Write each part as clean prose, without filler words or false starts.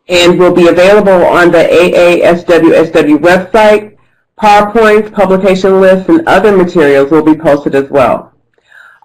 and will be available on the AASWSW website. PowerPoints, publication lists, and other materials will be posted as well.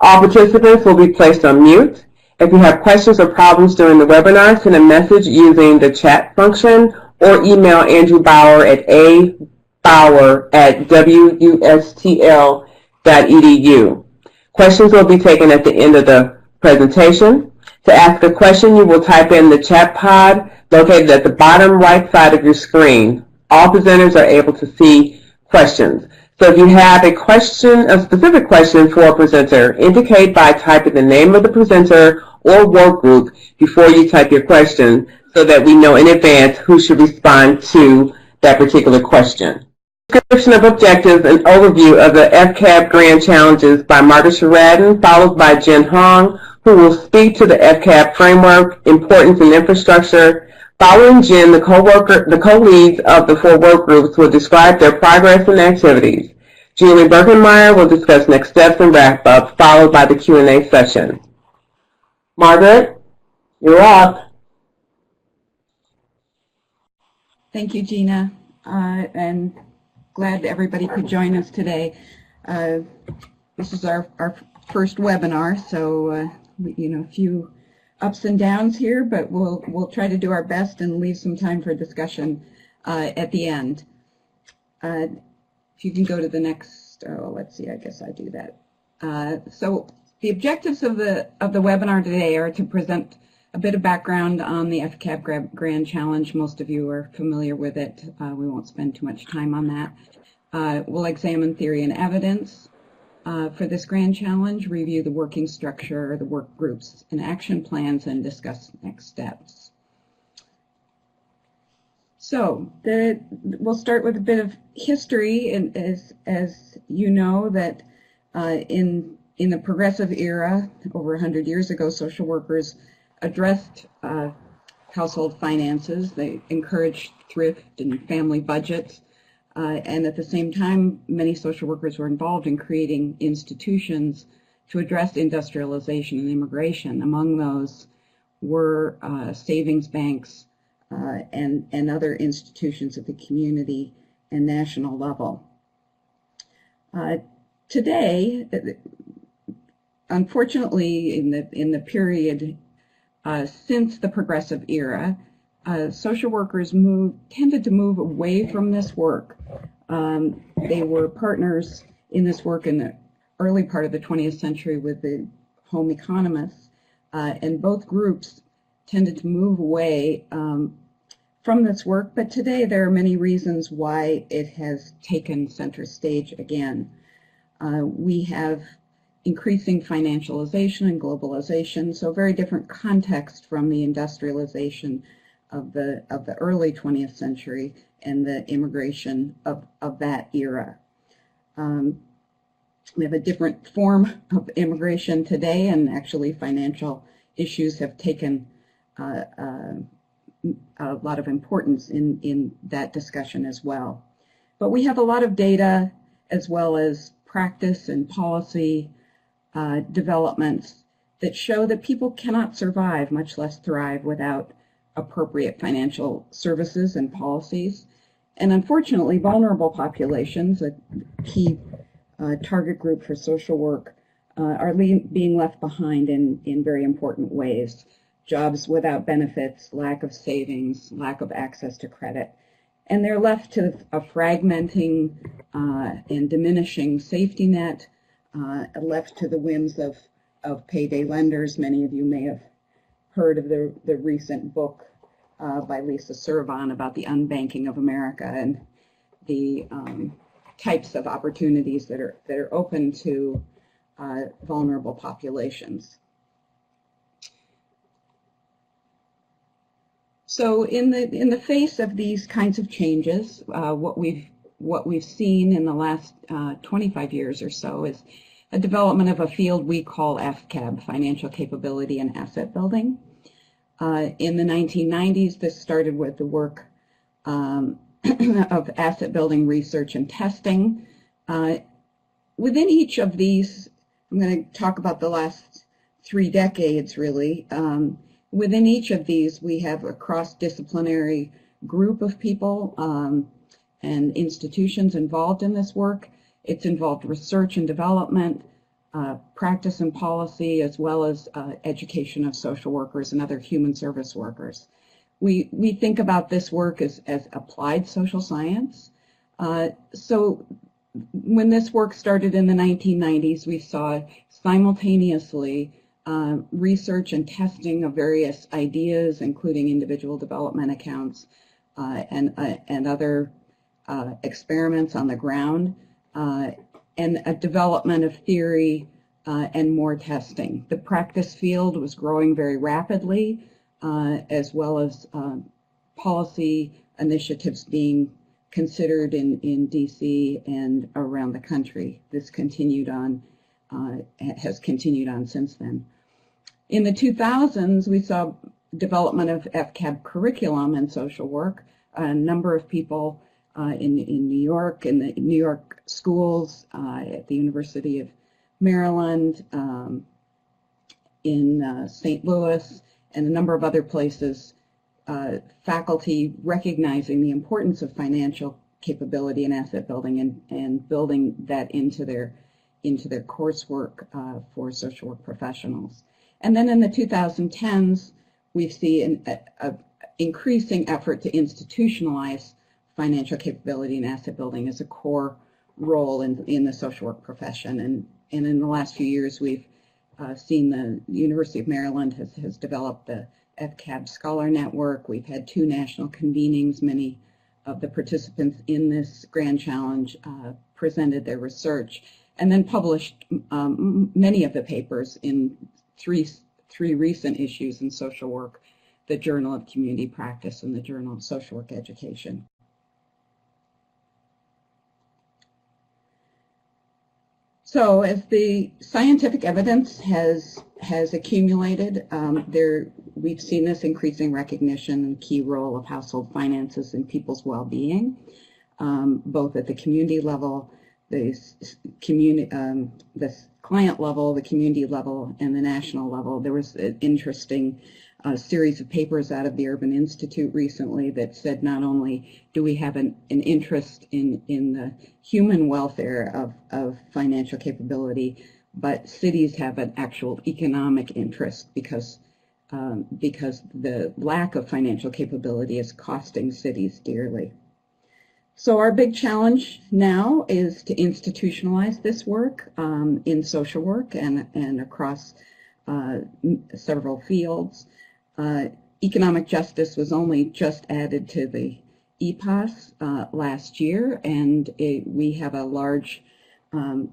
All participants will be placed on mute. If you have questions or problems during the webinar, send a message using the chat function or email Andrew Bauer at abauer@wustl.edu. Questions will be taken at the end of the presentation. To ask a question, you will type in the chat pod located at the bottom right side of your screen. All presenters are able to see questions. So if you have a question, a specific question for a presenter, indicate by typing the name of the presenter or work group before you type your question so that we know in advance who should respond to that particular question. Description of objectives and overview of the FCAP Grand Challenges by Margaret Sheridan, followed by Jen Hong, who will speak to the FCAP framework, importance, and infrastructure. Following Jen, the co-leads of the 4 work groups will describe their progress and activities. Julie Birkenmeyer will discuss next steps and wrap-up, followed by the Q&A session. Margaret, you're up. Thank you, Gina, and glad everybody could join us today. This is our first webinar, so a few ups and downs here, but we'll try to do our best and leave some time for discussion at the end. If you can go to the next, let's see, I guess I do that. So the objectives of the webinar today are to present a bit of background on the FCAP Grand Challenge. Most of you are familiar with it. We won't spend too much time on that. We'll examine theory and evidence for this Grand Challenge, review the working structure, the work groups and action plans, and discuss next steps. So we'll start with a bit of history, and as you know, that in the progressive era, over 100 years ago, social workers addressed household finances. They encouraged thrift and family budgets, and at the same time, many social workers were involved in creating institutions to address industrialization and immigration. Among those were savings banks and other institutions at the community and national level. Today, unfortunately, in the period since the progressive era, social workers tended to move away from this work. They were partners in this work in the early part of the 20th century with the home economists, and both groups tended to move away from this work, but today there are many reasons why it has taken center stage again. We have increasing financialization and globalization, so a very different context from the industrialization of the early 20th century and the immigration of that era. We have a different form of immigration today, and actually financial issues have taken a lot of importance in that discussion as well. But we have a lot of data as well as practice and policy developments that show that people cannot survive, much less thrive, without appropriate financial services and policies. And unfortunately, vulnerable populations, a key target group for social work, are being left behind in very important ways. Jobs without benefits, lack of savings, lack of access to credit. And they're left to a fragmenting and diminishing safety net, left to the whims of payday lenders. Many of you may have heard of the recent book by Lisa Servan about the unbanking of America and the types of opportunities that are open to vulnerable populations. So in the face of these kinds of changes, what we've seen in the last 25 years or so is a development of a field we call FCAB, Financial Capability and Asset Building. In the 1990s, this started with the work of asset building research and testing. Within each of these, I'm going to talk about the last 3 decades really, Within each of these, we have a cross-disciplinary group of people and institutions involved in this work. It's involved research and development, practice and policy, as well as education of social workers and other human service workers. We think about this work as applied social science. So when this work started in the 1990s, we saw simultaneously research and testing of various ideas, including individual development accounts and other experiments on the ground, and a development of theory and more testing. The practice field was growing very rapidly, as well as policy initiatives being considered in DC and around the country. This continued on, has continued on since then. In the 2000s, we saw development of FCAP curriculum and social work. A number of people in New York, in the New York schools, at the University of Maryland, in St. Louis, and a number of other places, faculty recognizing the importance of financial capability and asset building and building that into their coursework for social work professionals. And then in the 2010s, we see an increasing effort to institutionalize financial capability and asset building as a core role in the social work profession. And in the last few years, we've seen the University of Maryland has developed the FCAP Scholar Network. We've had 2 national convenings. Many of the participants in this grand challenge presented their research and then published many of the papers in three recent issues in social work, the Journal of Community Practice and the Journal of Social Work Education. So as the scientific evidence has accumulated, we've seen this increasing recognition and key role of household finances in people's well-being, both at the community level, the client level, the community level, and the national level. There was an interesting series of papers out of the Urban Institute recently that said not only do we have an interest in the human welfare of financial capability, but cities have an actual economic interest because the lack of financial capability is costing cities dearly. So our big challenge now is to institutionalize this work in social work and across several fields. Economic justice was only just added to the EPAS last year, and we have a large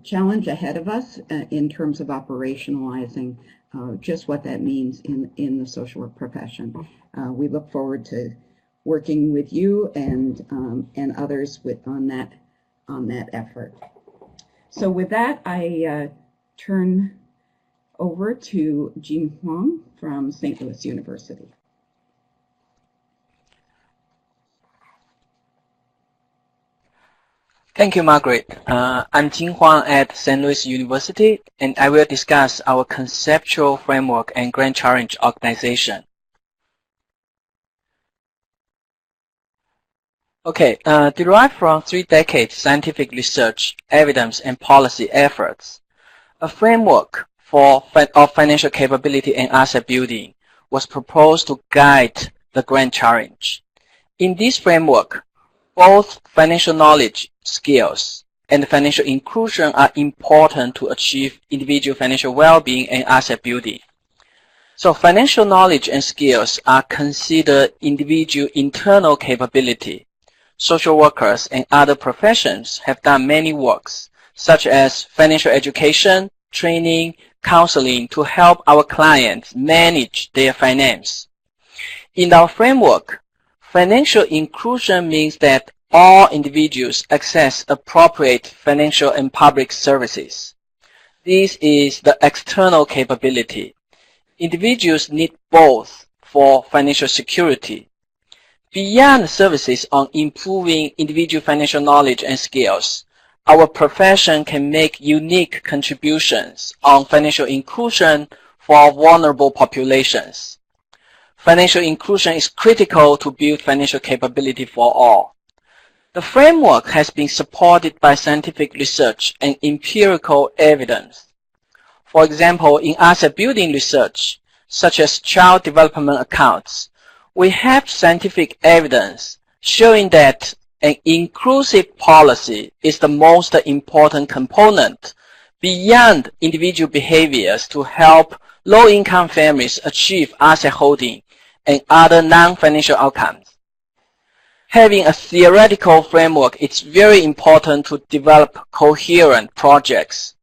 challenge ahead of us in terms of operationalizing just what that means in the social work profession. We look forward to working with you and others on that effort. So with that, I turn over to Jin Huang from St. Louis University. Thank you, Margaret. I'm Jin Huang at St. Louis University, and I will discuss our conceptual framework and grand challenge organization. Okay, derived from 3 decades scientific research, evidence, and policy efforts, a framework of financial capability and asset building was proposed to guide the grand challenge. In this framework, both financial knowledge, skills, and financial inclusion are important to achieve individual financial well-being and asset building. So financial knowledge and skills are considered individual internal capability. Social workers and other professions have done many works, such as financial education, training, counseling to help our clients manage their finance. In our framework, financial inclusion means that all individuals access appropriate financial and public services. This is the external capability. Individuals need both for financial security. Beyond services on improving individual financial knowledge and skills, our profession can make unique contributions on financial inclusion for vulnerable populations. financial inclusion is critical to build financial capability for all. The framework has been supported by scientific research and empirical evidence. For example, in asset building research, such as child development accounts, we have scientific evidence showing that an inclusive policy is the most important component beyond individual behaviors to help low-income families achieve asset holding and other non-financial outcomes. Having a theoretical framework is very important to develop coherent projects.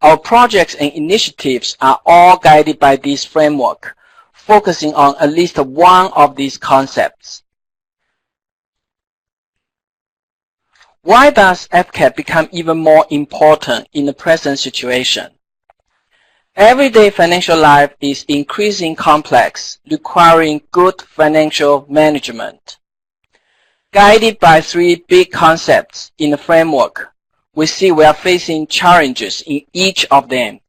Our projects and initiatives are all guided by this framework, focusing on at least one of these concepts. Why does FCAP become even more important in the present situation? Everyday financial life is increasingly complex, requiring good financial management. Guided by three big concepts in the framework, we see we are facing challenges in each of them.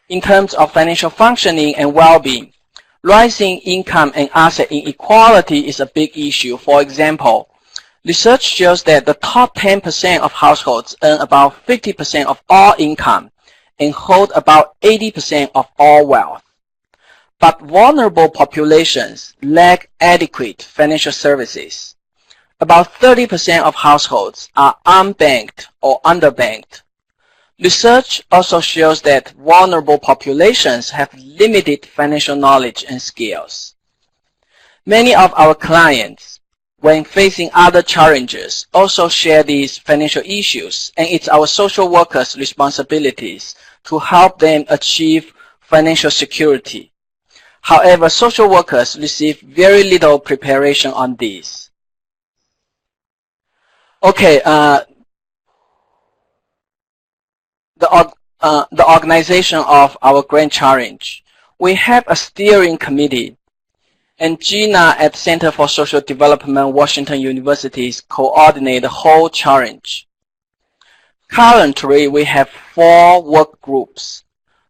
In terms of financial functioning and well-being, rising income and asset inequality is a big issue. For example, research shows that the top 10% of households earn about 50% of all income and hold about 80% of all wealth. But vulnerable populations lack adequate financial services. About 30% of households are unbanked or underbanked. Research also shows that vulnerable populations have limited financial knowledge and skills. Many of our clients, when facing other challenges, also share these financial issues, and it's our social workers' responsibilities to help them achieve financial security. However, social workers receive very little preparation on this. Okay, the organization of our Grand Challenge. We have a steering committee, and Gina at Center for Social Development, Washington University, coordinate the whole challenge. Currently, we have 4 work groups: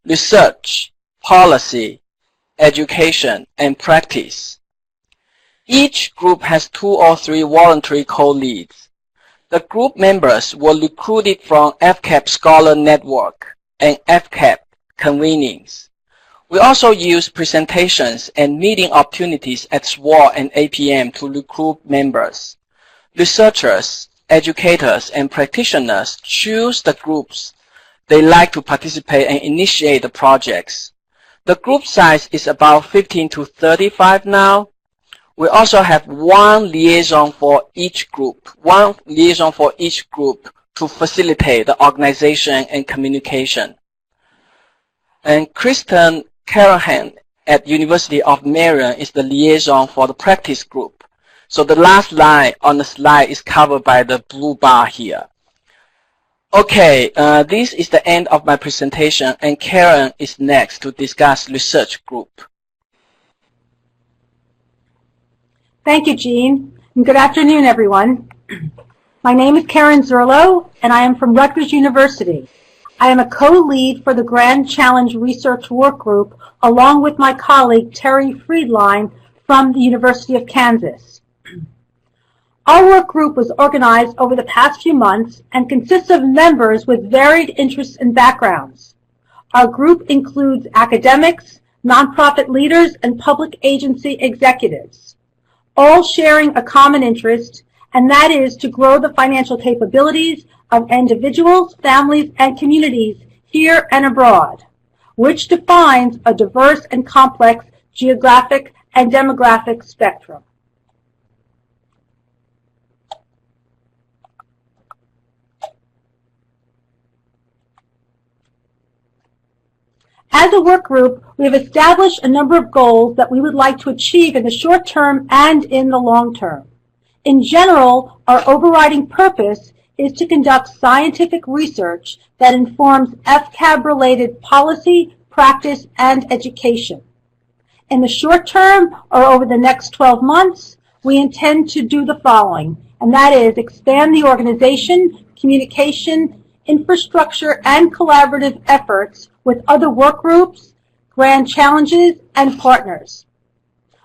research, policy, education, and practice. Each group has 2 or 3 voluntary co-leads. The group members were recruited from FCAP Scholar Network and FCAP convenings. We also use presentations and meeting opportunities at SWOT and APM to recruit members. Researchers, educators, and practitioners choose the groups they like to participate and initiate the projects. The group size is about 15 to 35 now. We also have one liaison for each group to facilitate the organization and communication. And Kristen Callahan at University of Maryland is the liaison for the practice group. So the last line on the slide is covered by the blue bar here. Okay, this is the end of my presentation, and Karen is next to discuss research group. Thank you, Jean, and good afternoon, everyone. My name is Karen Zerlo, and I am from Rutgers University. I am a co-lead for the Grand Challenge Research Work Group, along with my colleague Terry Friedline from the University of Kansas. Our work group was organized over the past few months and consists of members with varied interests and backgrounds. Our group includes academics, nonprofit leaders, and public agency executives, all sharing a common interest, and that is to grow the financial capabilities of individuals, families, and communities here and abroad, which defines a diverse and complex geographic and demographic spectrum. As a work group, we have established a number of goals that we would like to achieve in the short term and in the long term. In general, our overriding purpose is to conduct scientific research that informs FCAB-related policy, practice, and education. In the short term, or over the next 12 months, we intend to do the following, and that is expand the organization, communication, infrastructure, and collaborative efforts with other work groups, grand challenges, and partners.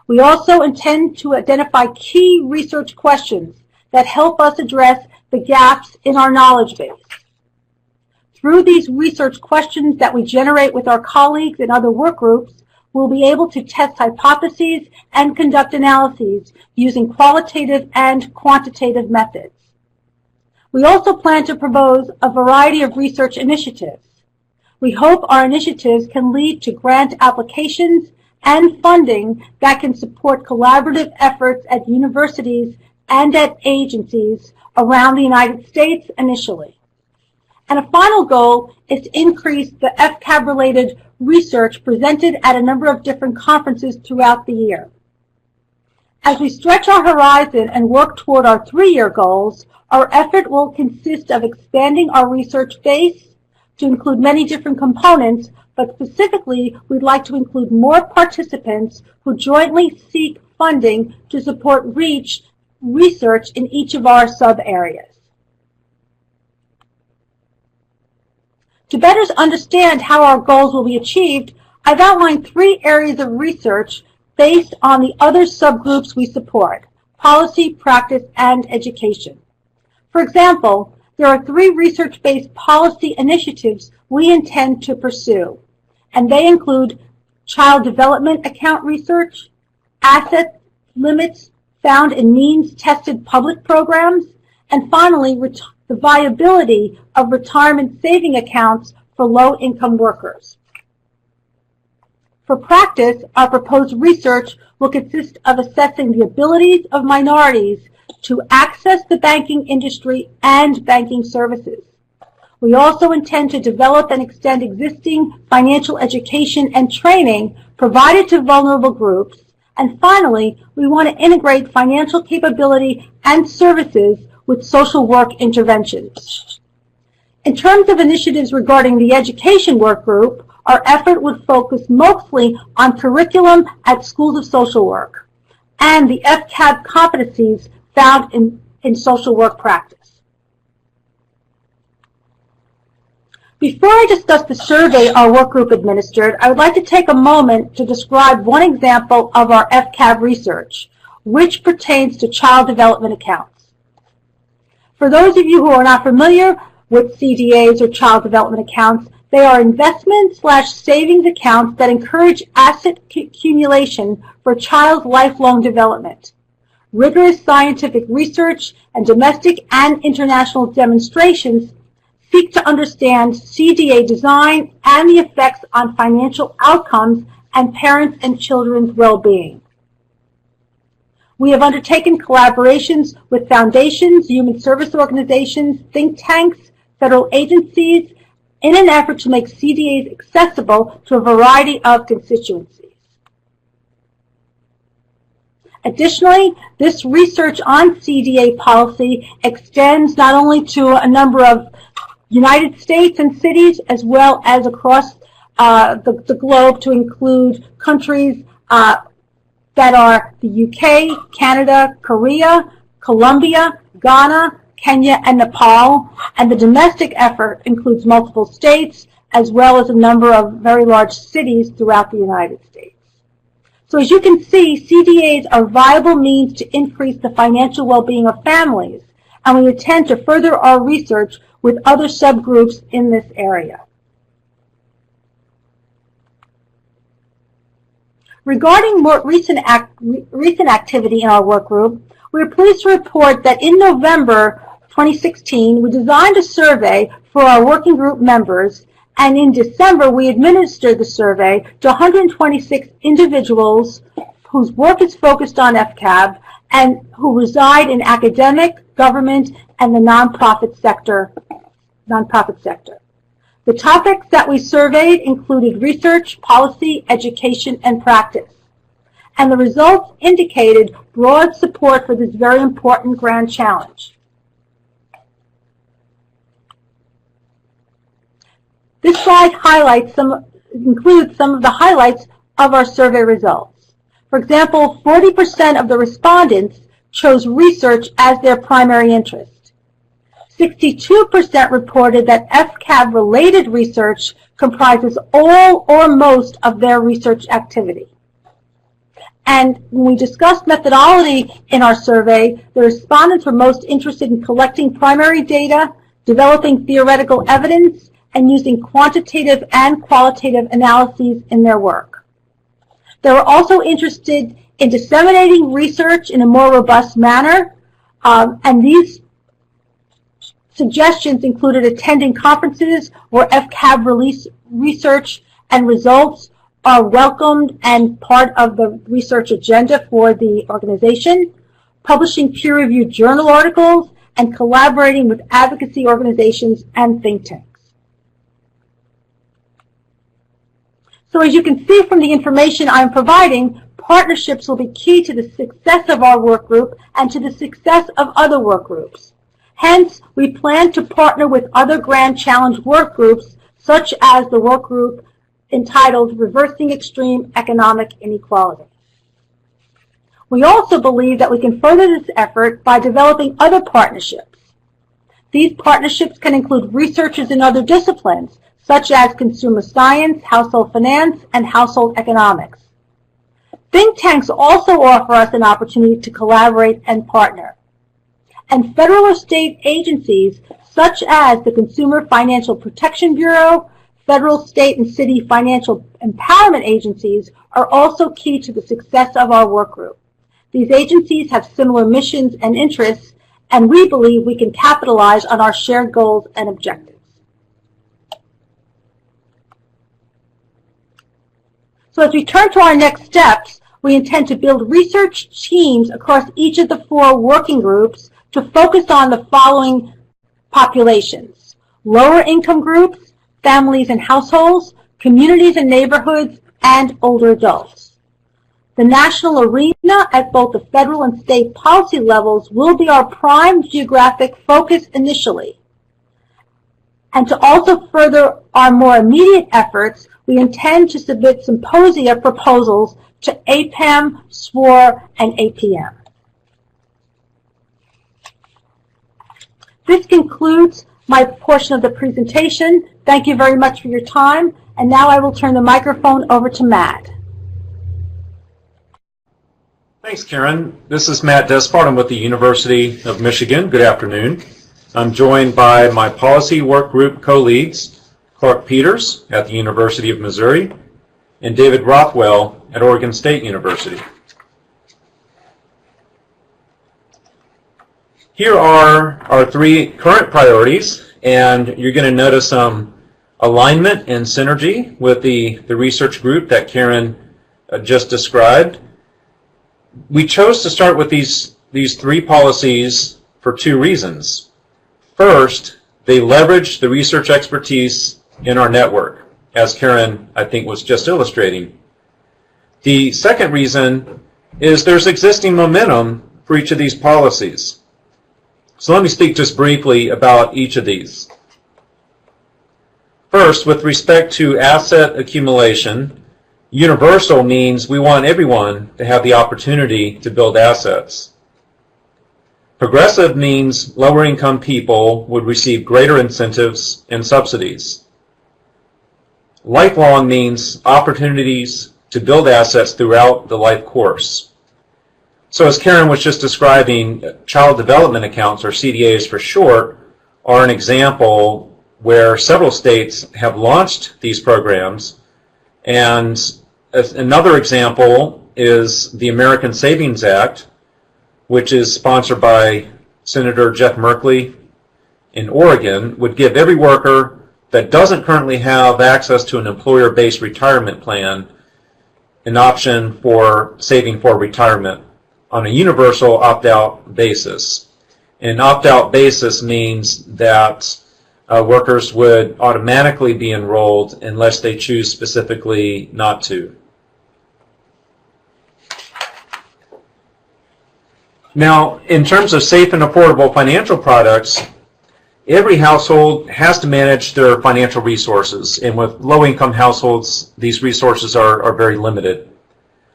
We also intend to identify key research questions that help us address the gaps in our knowledge base. Through these research questions that we generate with our colleagues in other work groups, we'll be able to test hypotheses and conduct analyses using qualitative and quantitative methods. We also plan to propose a variety of research initiatives. We hope our initiatives can lead to grant applications and funding that can support collaborative efforts at universities and at agencies around the United States initially. And a final goal is to increase the FCAP-related research presented at a number of different conferences throughout the year. As we stretch our horizon and work toward our 3-year goals, our effort will consist of expanding our research base to include many different components, but specifically, we'd like to include more participants who jointly seek funding to support research in each of our sub-areas. To better understand how our goals will be achieved, I've outlined 3 areas of research based on the other subgroups we support: policy, practice, and education. For example, there are 3 research-based policy initiatives we intend to pursue, and they include child development account research, asset limits found in means-tested public programs, and finally, the viability of retirement saving accounts for low-income workers. For practice, our proposed research will consist of assessing the abilities of minorities to access the banking industry and banking services. We also intend to develop and extend existing financial education and training provided to vulnerable groups. And finally, we want to integrate financial capability and services with social work interventions. In terms of initiatives regarding the education work group, our effort would focus mostly on curriculum at schools of social work and the FCAP competencies found in social work practice. Before I discuss the survey our work group administered, I would like to take a moment to describe one example of our FCAP research, which pertains to child development accounts. For those of you who are not familiar with CDAs or child development accounts, they are investment/savings accounts that encourage asset accumulation for a child's lifelong development. Rigorous scientific research and domestic and international demonstrations seek to understand CDA design and the effects on financial outcomes and parents' and children's well-being. We have undertaken collaborations with foundations, human service organizations, think tanks, federal agencies, in an effort to make CDAs accessible to a variety of constituencies. Additionally, this research on CDA policy extends not only to a number of United States and cities, as well as across the globe, to include countries that are the UK, Canada, Korea, Colombia, Ghana, Kenya, and Nepal. And the domestic effort includes multiple states, as well as a number of very large cities throughout the United States. So as you can see, CDAs are viable means to increase the financial well-being of families, and we intend to further our research with other subgroups in this area. Regarding more recent activity in our work group, we are pleased to report that in November 2016, we designed a survey for our working group members, and in December, we administered the survey to 126 individuals whose work is focused on FCAP and who reside in academic, government, and the nonprofit sector. The topics that we surveyed included research, policy, education, and practice. And the results indicated broad support for this very important grand challenge. This slide includes some of the highlights of our survey results. For example, 40% of the respondents chose research as their primary interest. 62% reported that FCAP-related research comprises all or most of their research activity. And when we discussed methodology in our survey, the respondents were most interested in collecting primary data, developing theoretical evidence, and using quantitative and qualitative analyses in their work. They were also interested in disseminating research in a more robust manner, and these suggestions included attending conferences where FCAP release research and results are welcomed and part of the research agenda for the organization, publishing peer-reviewed journal articles, and collaborating with advocacy organizations and think tanks. So as you can see from the information I'm providing, partnerships will be key to the success of our work group and to the success of other work groups. Hence, we plan to partner with other Grand Challenge work groups, such as the work group entitled Reversing Extreme Economic Inequality. We also believe that we can further this effort by developing other partnerships. These partnerships can include researchers in other disciplines, such as consumer science, household finance, and household economics. Think tanks also offer us an opportunity to collaborate and partner. And federal or state agencies, such as the Consumer Financial Protection Bureau, federal, state, and city financial empowerment agencies, are also key to the success of our work group. These agencies have similar missions and interests, and we believe we can capitalize on our shared goals and objectives. So as we turn to our next steps, we intend to build research teams across each of the 4 working groups to focus on the following populations: lower income groups, families and households, communities and neighborhoods, and older adults. The national arena at both the federal and state policy levels will be our prime geographic focus initially. And to also further our more immediate efforts, we intend to submit symposia proposals to APAM, SWOR, and APM. This concludes my portion of the presentation. Thank you very much for your time. And now I will turn the microphone over to Matt. Thanks, Karen. This is Matt Despard. I'm with the University of Michigan. Good afternoon. I'm joined by my policy work group co-leads, Clark Peters at the University of Missouri and David Rothwell at Oregon State University. Here are our 3 current priorities, and you're going to notice some alignment and synergy with the research group that Karen just described. We chose to start with these 3 policies for 2 reasons. First, they leverage the research expertise in our network, as Karen, I think, was just illustrating. The second reason is there's existing momentum for each of these policies. So let me speak just briefly about each of these. First, with respect to asset accumulation, universal means we want everyone to have the opportunity to build assets. Progressive means lower income people would receive greater incentives and subsidies. Lifelong means opportunities to build assets throughout the life course. So as Karen was just describing, child development accounts, or CDAs for short, are an example where several states have launched these programs. And another example is the American Savings Act, which is sponsored by Senator Jeff Merkley in Oregon, would give every worker that doesn't currently have access to an employer-based retirement plan an option for saving for retirement on a universal opt-out basis. An opt-out basis means that workers would automatically be enrolled unless they choose specifically not to. Now, in terms of safe and affordable financial products, every household has to manage their financial resources, and with low-income households, these resources are very limited.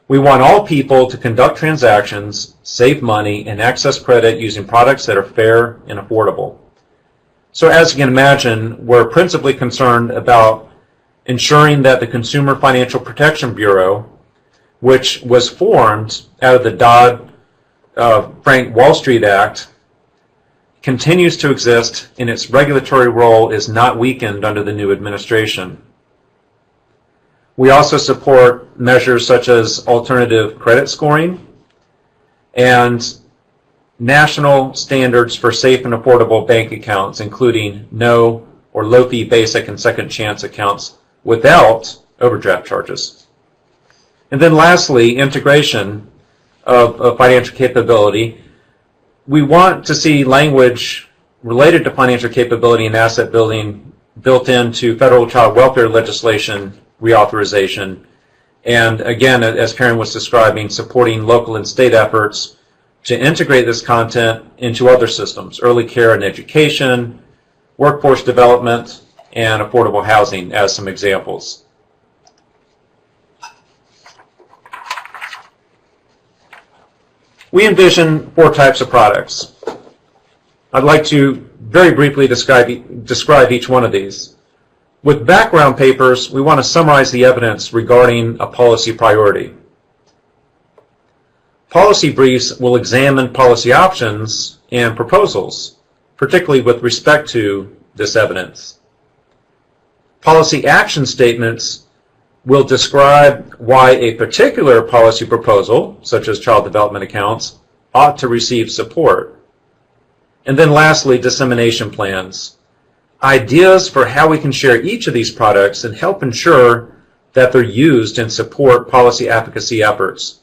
We want all people to conduct transactions, save money, and access credit using products that are fair and affordable. So as you can imagine, we're principally concerned about ensuring that the Consumer Financial Protection Bureau which was formed out of the Dodd-Frank Wall Street Act, continues to exist, and its regulatory role is not weakened under the new administration. We also support measures such as alternative credit scoring and national standards for safe and affordable bank accounts, including no or low-fee basic and second chance accounts without overdraft charges. And then lastly, integration of financial capability. We want to see language related to financial capability and asset building built into federal child welfare legislation reauthorization. And again, as Karen was describing, supporting local and state efforts to integrate this content into other systems, early care and education, workforce development, and affordable housing as some examples. We envision 4 types of products. I'd like to very briefly describe each one of these. With background papers, we want to summarize the evidence regarding a policy priority. Policy briefs will examine policy options and proposals, particularly with respect to this evidence. Policy action statements will describe why a particular policy proposal, such as child development accounts, ought to receive support. And then lastly, dissemination plans. Ideas for how we can share each of these products and help ensure that they're used and support policy advocacy efforts.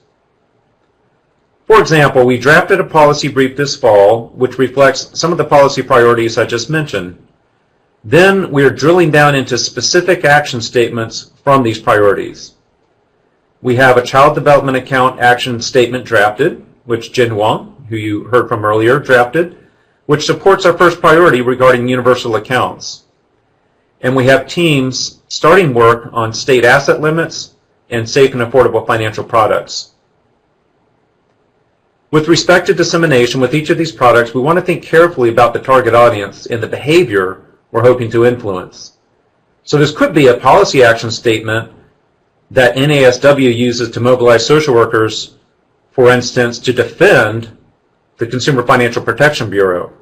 For example, we drafted a policy brief this fall which reflects some of the policy priorities I just mentioned. Then we are drilling down into specific action statements from these priorities. We have a child development account action statement drafted, which Jin Wang, who you heard from earlier, drafted, which supports our first priority regarding universal accounts. And we have teams starting work on state asset limits and safe and affordable financial products. With respect to dissemination with each of these products, we want to think carefully about the target audience and the behavior we're hoping to influence. So this could be a policy action statement that NASW uses to mobilize social workers, for instance, to defend the Consumer Financial Protection Bureau.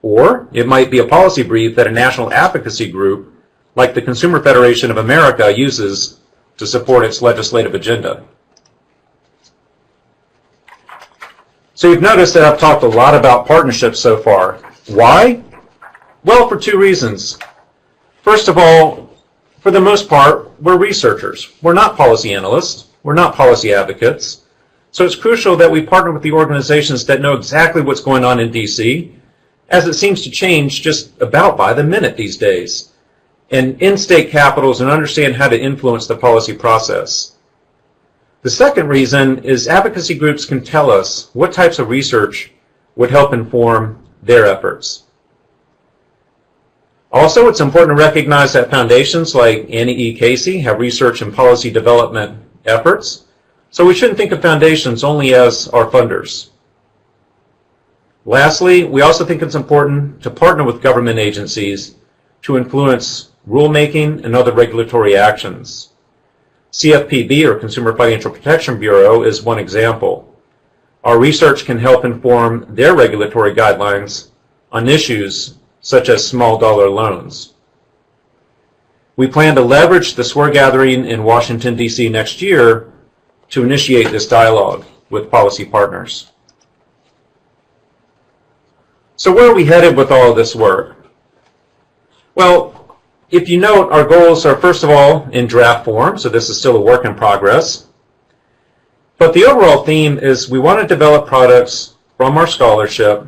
Or it might be a policy brief that a national advocacy group like the Consumer Federation of America uses to support its legislative agenda. So you've noticed that I've talked a lot about partnerships so far. Why? Well, for 2 reasons. First of all, for the most part, we're researchers. We're not policy analysts. We're not policy advocates. So it's crucial that we partner with the organizations that know exactly what's going on in DC, as it seems to change just about by the minute these days, and in state capitals and understand how to influence the policy process. The second reason is advocacy groups can tell us what types of research would help inform their efforts. Also, it's important to recognize that foundations like Annie E. Casey have research and policy development efforts, so we shouldn't think of foundations only as our funders. Lastly, we also think it's important to partner with government agencies to influence rulemaking and other regulatory actions. CFPB, or Consumer Financial Protection Bureau, is one example. Our research can help inform their regulatory guidelines on issues such as small dollar loans. We plan to leverage the SWOR gathering in Washington, D.C. next year to initiate this dialogue with policy partners. So where are we headed with all of this work? Well, if you note, our goals are first of all in draft form, so this is still a work in progress. But the overall theme is we want to develop products from our scholarship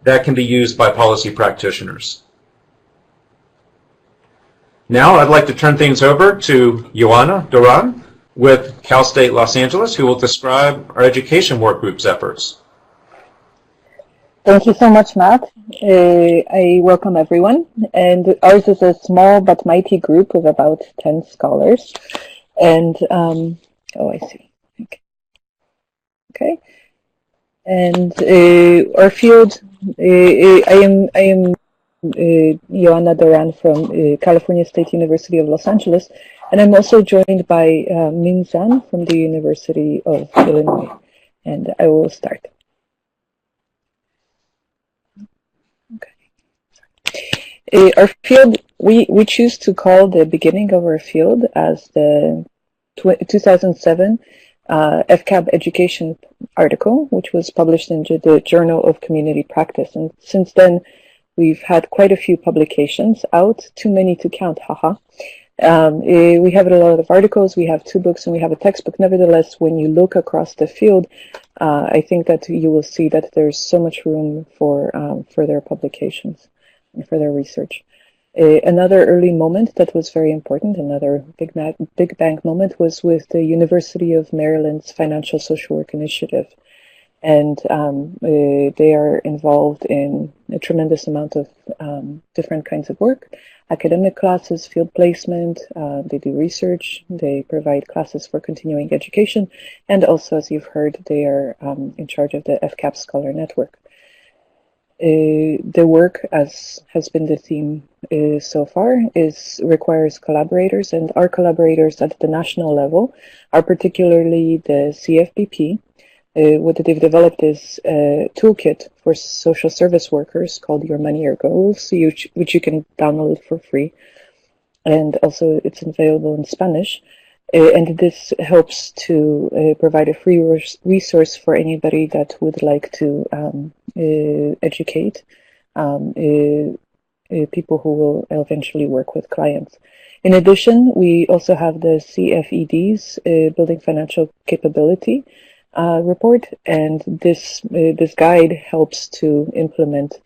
that can be used by policy practitioners. Now I'd like to turn things over to Joanna Duran with Cal State Los Angeles, who will describe our education work group's efforts. Thank you so much, Matt. I welcome everyone. And ours is a small but mighty group of about 10 scholars. And, oh, I see. Okay. And our field, I am Joanna Duran from California State University of Los Angeles, and I'm also joined by Min Zhan from the University of Illinois. And I will start. Okay. Our field, we choose to call the beginning of our field as the 2007 FCAP Education article, which was published in the Journal of Community Practice. And since then, we've had quite a few publications out, too many to count, haha. We have a lot of articles, we have 2 books, and we have a textbook. Nevertheless, when you look across the field, I think that you will see that there's so much room for further publications and further research. Another early moment that was very important, another big bang moment, was with the University of Maryland's Financial Social Work Initiative. And they are involved in a tremendous amount of different kinds of work, academic classes, field placement, they do research, they provide classes for continuing education, and also, as you've heard, they are in charge of the FCAP Scholar Network. The work, as has been the theme so far, requires collaborators, and our collaborators at the national level are particularly the CFPP. What they've developed is a toolkit for social service workers called Your Money, Your Goals, which you can download for free. And also it's available in Spanish. And this helps to provide a free resource for anybody that would like to educate people who will eventually work with clients. In addition, we also have the CFED's Building Financial Capability report, and this guide helps to implement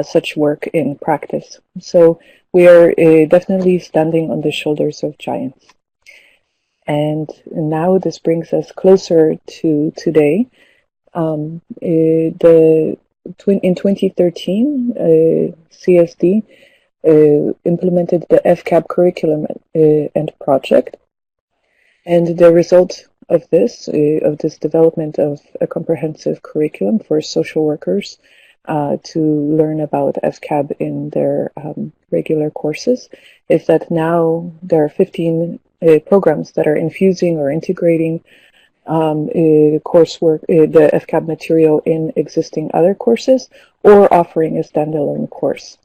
such work in practice. So we are definitely standing on the shoulders of giants. And now this brings us closer to today. In 2013, CSD implemented the FCAP curriculum and project, and the result of this development of a comprehensive curriculum for social workers to learn about FCAP in their regular courses is that now there are 15 programs that are infusing or integrating coursework, the FCAP material in existing other courses, or offering a standalone course.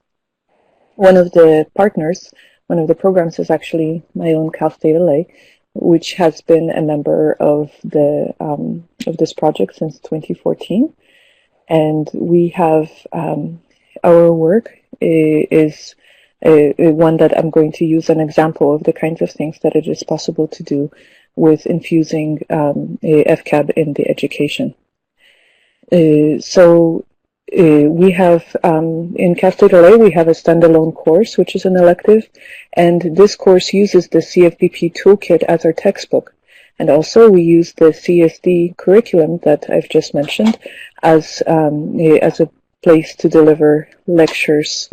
One of the partners, one of the programs is actually my own Cal State LA, which has been a member of the of this project since 2014, and we have our work is one that I'm going to use an example of the kinds of things that it is possible to do with infusing FCAP in the education. So we have, in Cal State LA, we have a standalone course, which is an elective, and this course uses the CFPP toolkit as our textbook. And also we use the CSD curriculum that I've just mentioned as a place to deliver lectures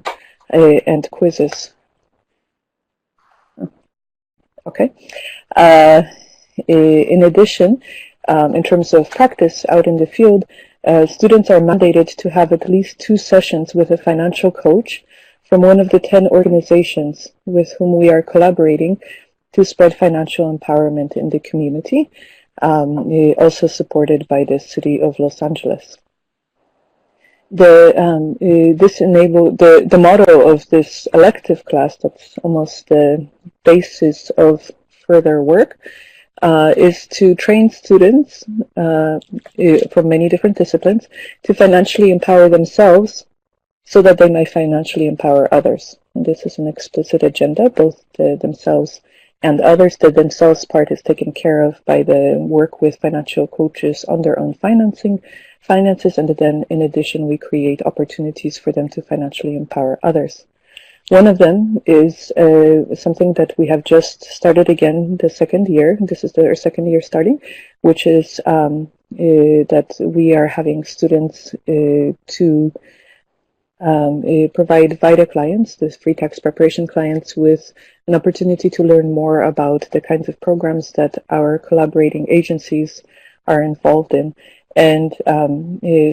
and quizzes. Okay. In addition, in terms of practice out in the field, students are mandated to have at least 2 sessions with a financial coach from one of the 10 organizations with whom we are collaborating to spread financial empowerment in the community, also supported by the City of Los Angeles. The motto of this elective class, that's almost the basis of further work, is to train students from many different disciplines to financially empower themselves so that they might financially empower others. And this is an explicit agenda, both themselves and others. The themselves part is taken care of by the work with financial coaches on their own finances, and then in addition we create opportunities for them to financially empower others. One of them is something that we have just started again the second year. This is our second year starting, which is that we are having students to provide VITA clients, the free tax preparation clients, with an opportunity to learn more about the kinds of programs that our collaborating agencies are involved in. And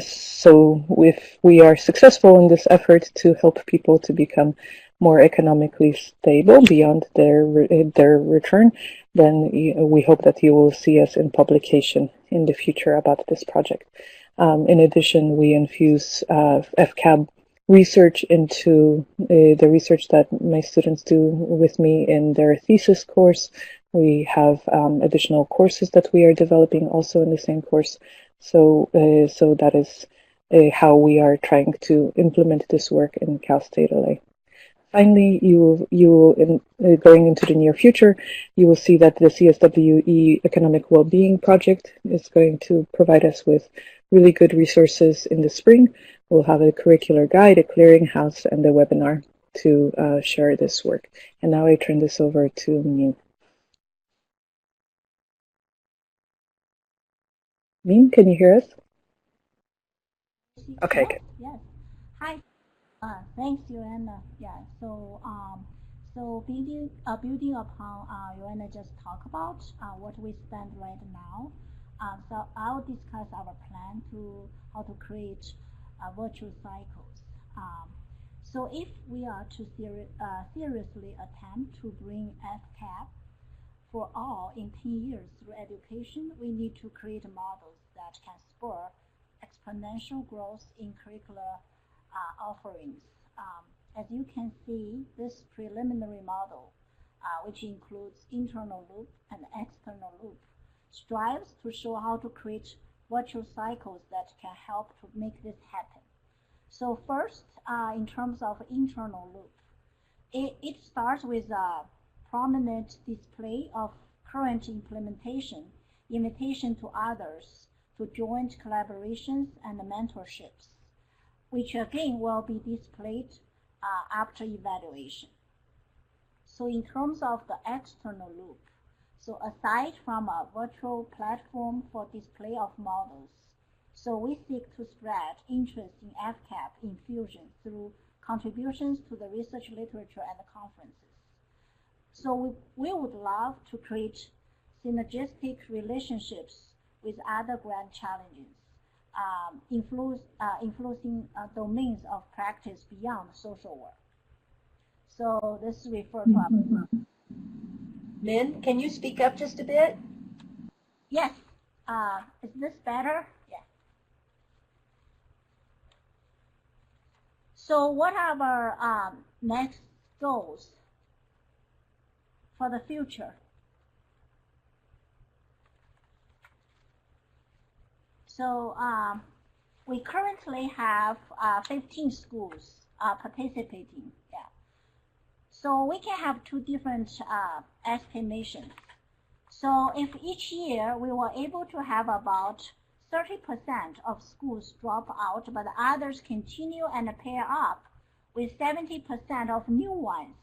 so if we are successful in this effort to help people to become more economically stable beyond their return, then we hope that you will see us in publication in the future about this project. In addition, we infuse FCAP research into the research that my students do with me in their thesis course. We have additional courses that we are developing also in the same course. So that is how we are trying to implement this work in Cal State LA. Finally, going into the near future, you will see that the CSWE Economic Wellbeing Project is going to provide us with really good resources in the spring. We'll have a curricular guide, a clearinghouse, and a webinar to share this work. And now I turn this over to Min. Min, can you hear us? Okay, good. Yes. Hi. Thanks, Joanna. Yeah. So building upon Joanna just talked about what we spend right now. So I'll discuss our plan to how to create virtual cycles. So if we are to seriously attempt to bring FCAP for all in 10 years through education, we need to create models that can spur exponential growth in curricular offerings. As you can see, this preliminary model, which includes internal loop and external loop, strives to show how to create virtual cycles that can help to make this happen. So first, in terms of internal loop, it starts with a prominent display of current implementation, invitation to others, to joint collaborations and mentorships, which again will be displayed after evaluation. So in terms of the external loop, so aside from a virtual platform for display of models, so we seek to spread interest in FCAP infusion through contributions to the research literature and the conferences. So we would love to create synergistic relationships with other grant challenges, influencing domains of practice beyond social work. So this refers to Min, can you speak up just a bit? Yes. Is this better? Yes. So what are our next goals for the future? So we currently have 15 schools participating. Yeah. So we can have two different estimations. So if each year we were able to have about 30% of schools drop out, but others continue and pair up with 70% of new ones,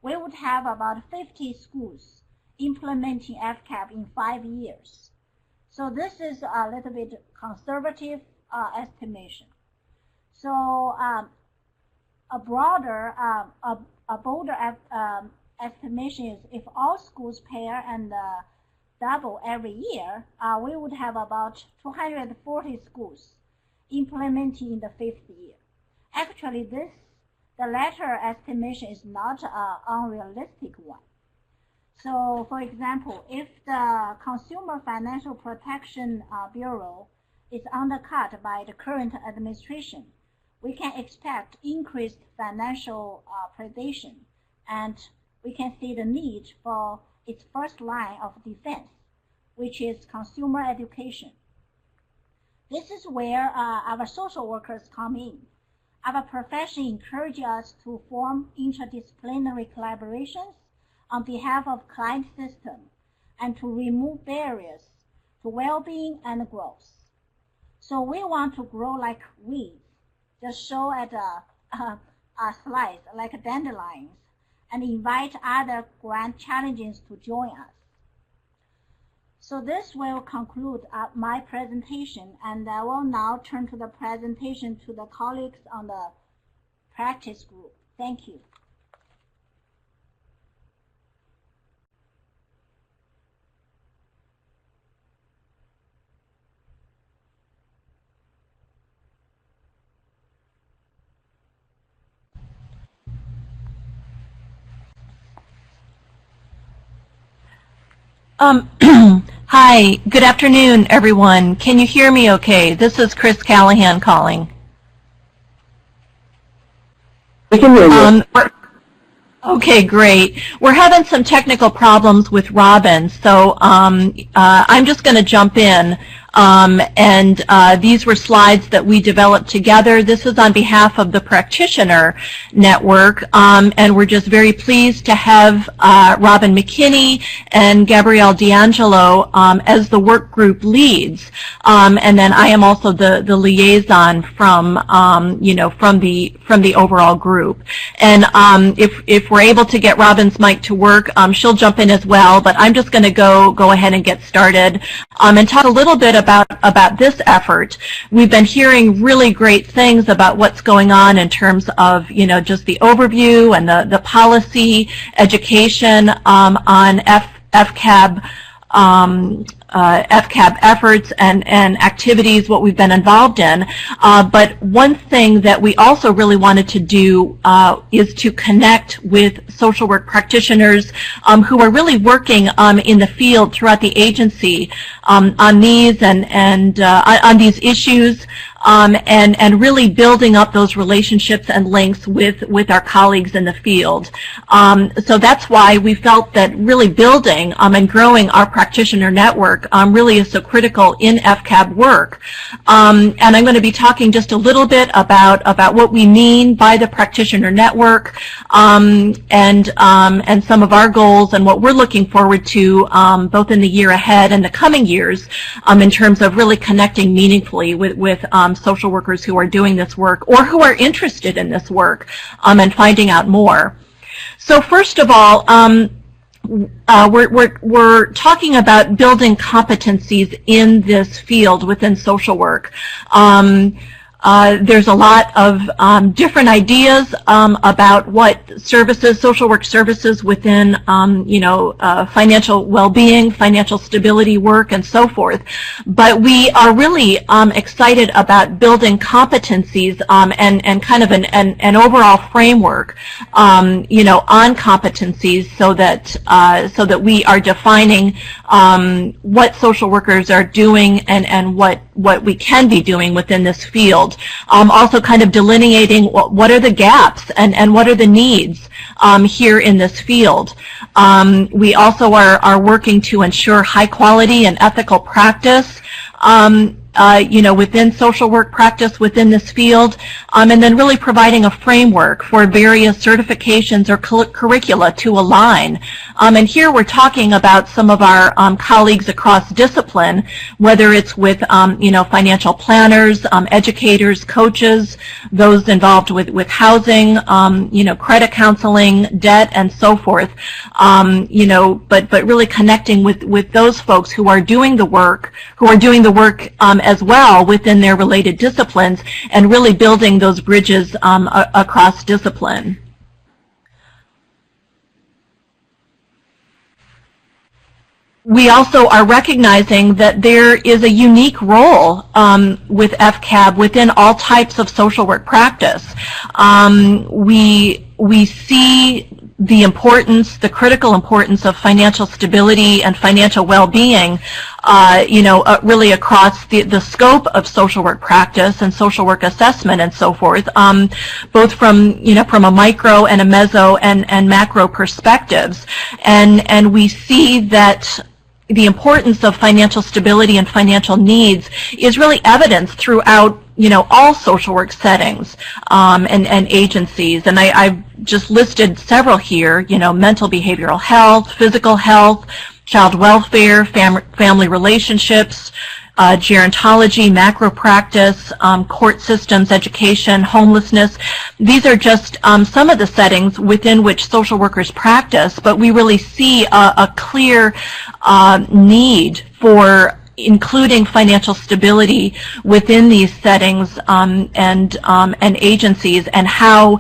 we would have about 50 schools implementing FCAP in 5 years. So this is a little bit conservative estimation. So a bolder estimation is if all schools pair and double every year, we would have about 240 schools implementing in the 5th year. Actually, the latter estimation is not an unrealistic one. So, for example, if the Consumer Financial Protection Bureau is undercut by the current administration, we can expect increased financial predation, and we can see the need for its first line of defense, which is consumer education. This is where our social workers come in. Our profession encourages us to form interdisciplinary collaborations on behalf of client system and to remove barriers to well-being and growth. So we want to grow like weeds, just show at a slice like dandelions, and invite other grant challenges to join us. So this will conclude my presentation, and I will now turn to the presentation to the colleagues on the practice group. Thank you. Hi, good afternoon, everyone. Can you hear me okay? This is Chris Callahan calling. We can hear you. Okay, great. We're having some technical problems with Robin, so I'm just going to jump in. These were slides that we developed together. This is on behalf of the Practitioner Network, and we're just very pleased to have Robin McKinney and Gabrielle D'Angelo as the work group leads. And then I am also the liaison from from the overall group. And if we're able to get Robin's mic to work, she'll jump in as well. But I'm just going to go ahead and get started and talk a little bit about this effort. We've been hearing really great things about what's going on in terms of just the overview and the policy education on FCAP FCAP efforts and activities, what we've been involved in. But one thing that we also really wanted to do is to connect with social work practitioners who are really working in the field throughout the agency on these and on these issues. And really building up those relationships and links with our colleagues in the field. So that's why we felt that really building and growing our practitioner network really is so critical in FCAP work. And I'm going to be talking just a little bit about what we mean by the practitioner network and some of our goals and what we're looking forward to both in the year ahead and the coming years in terms of really connecting meaningfully with social workers who are doing this work or who are interested in this work and finding out more. So first of all, we're talking about building competencies in this field within social work. There's a lot of different ideas about what services, social work services within, financial well-being, financial stability work, and so forth. But we are really excited about building competencies and kind of an overall framework, on competencies so that we are defining what social workers are doing and what we can be doing within this field. Also kind of delineating what are the gaps and what are the needs here in this field. We also are working to ensure high quality and ethical practice within social work practice within this field, and then really providing a framework for various certifications or curricula to align. And here we're talking about some of our colleagues across discipline, whether it's with financial planners, educators, coaches, those involved with housing, credit counseling, debt, and so forth. But really connecting with those folks who are doing the work, as well within their related disciplines, and really building those bridges across discipline. We also are recognizing that there is a unique role with FCAP within all types of social work practice. We see the critical importance of financial stability and financial well-being, really across the scope of social work practice and social work assessment and so forth, both from a micro and a meso and macro perspectives, and we see that the importance of financial stability and financial needs is really evidenced throughout all social work settings and agencies. And I've just listed several here, mental behavioral health, physical health, child welfare, family relationships, gerontology, macro practice, court systems, education, homelessness. These are just some of the settings within which social workers practice, but we really see a clear need for including financial stability within these settings and agencies, and how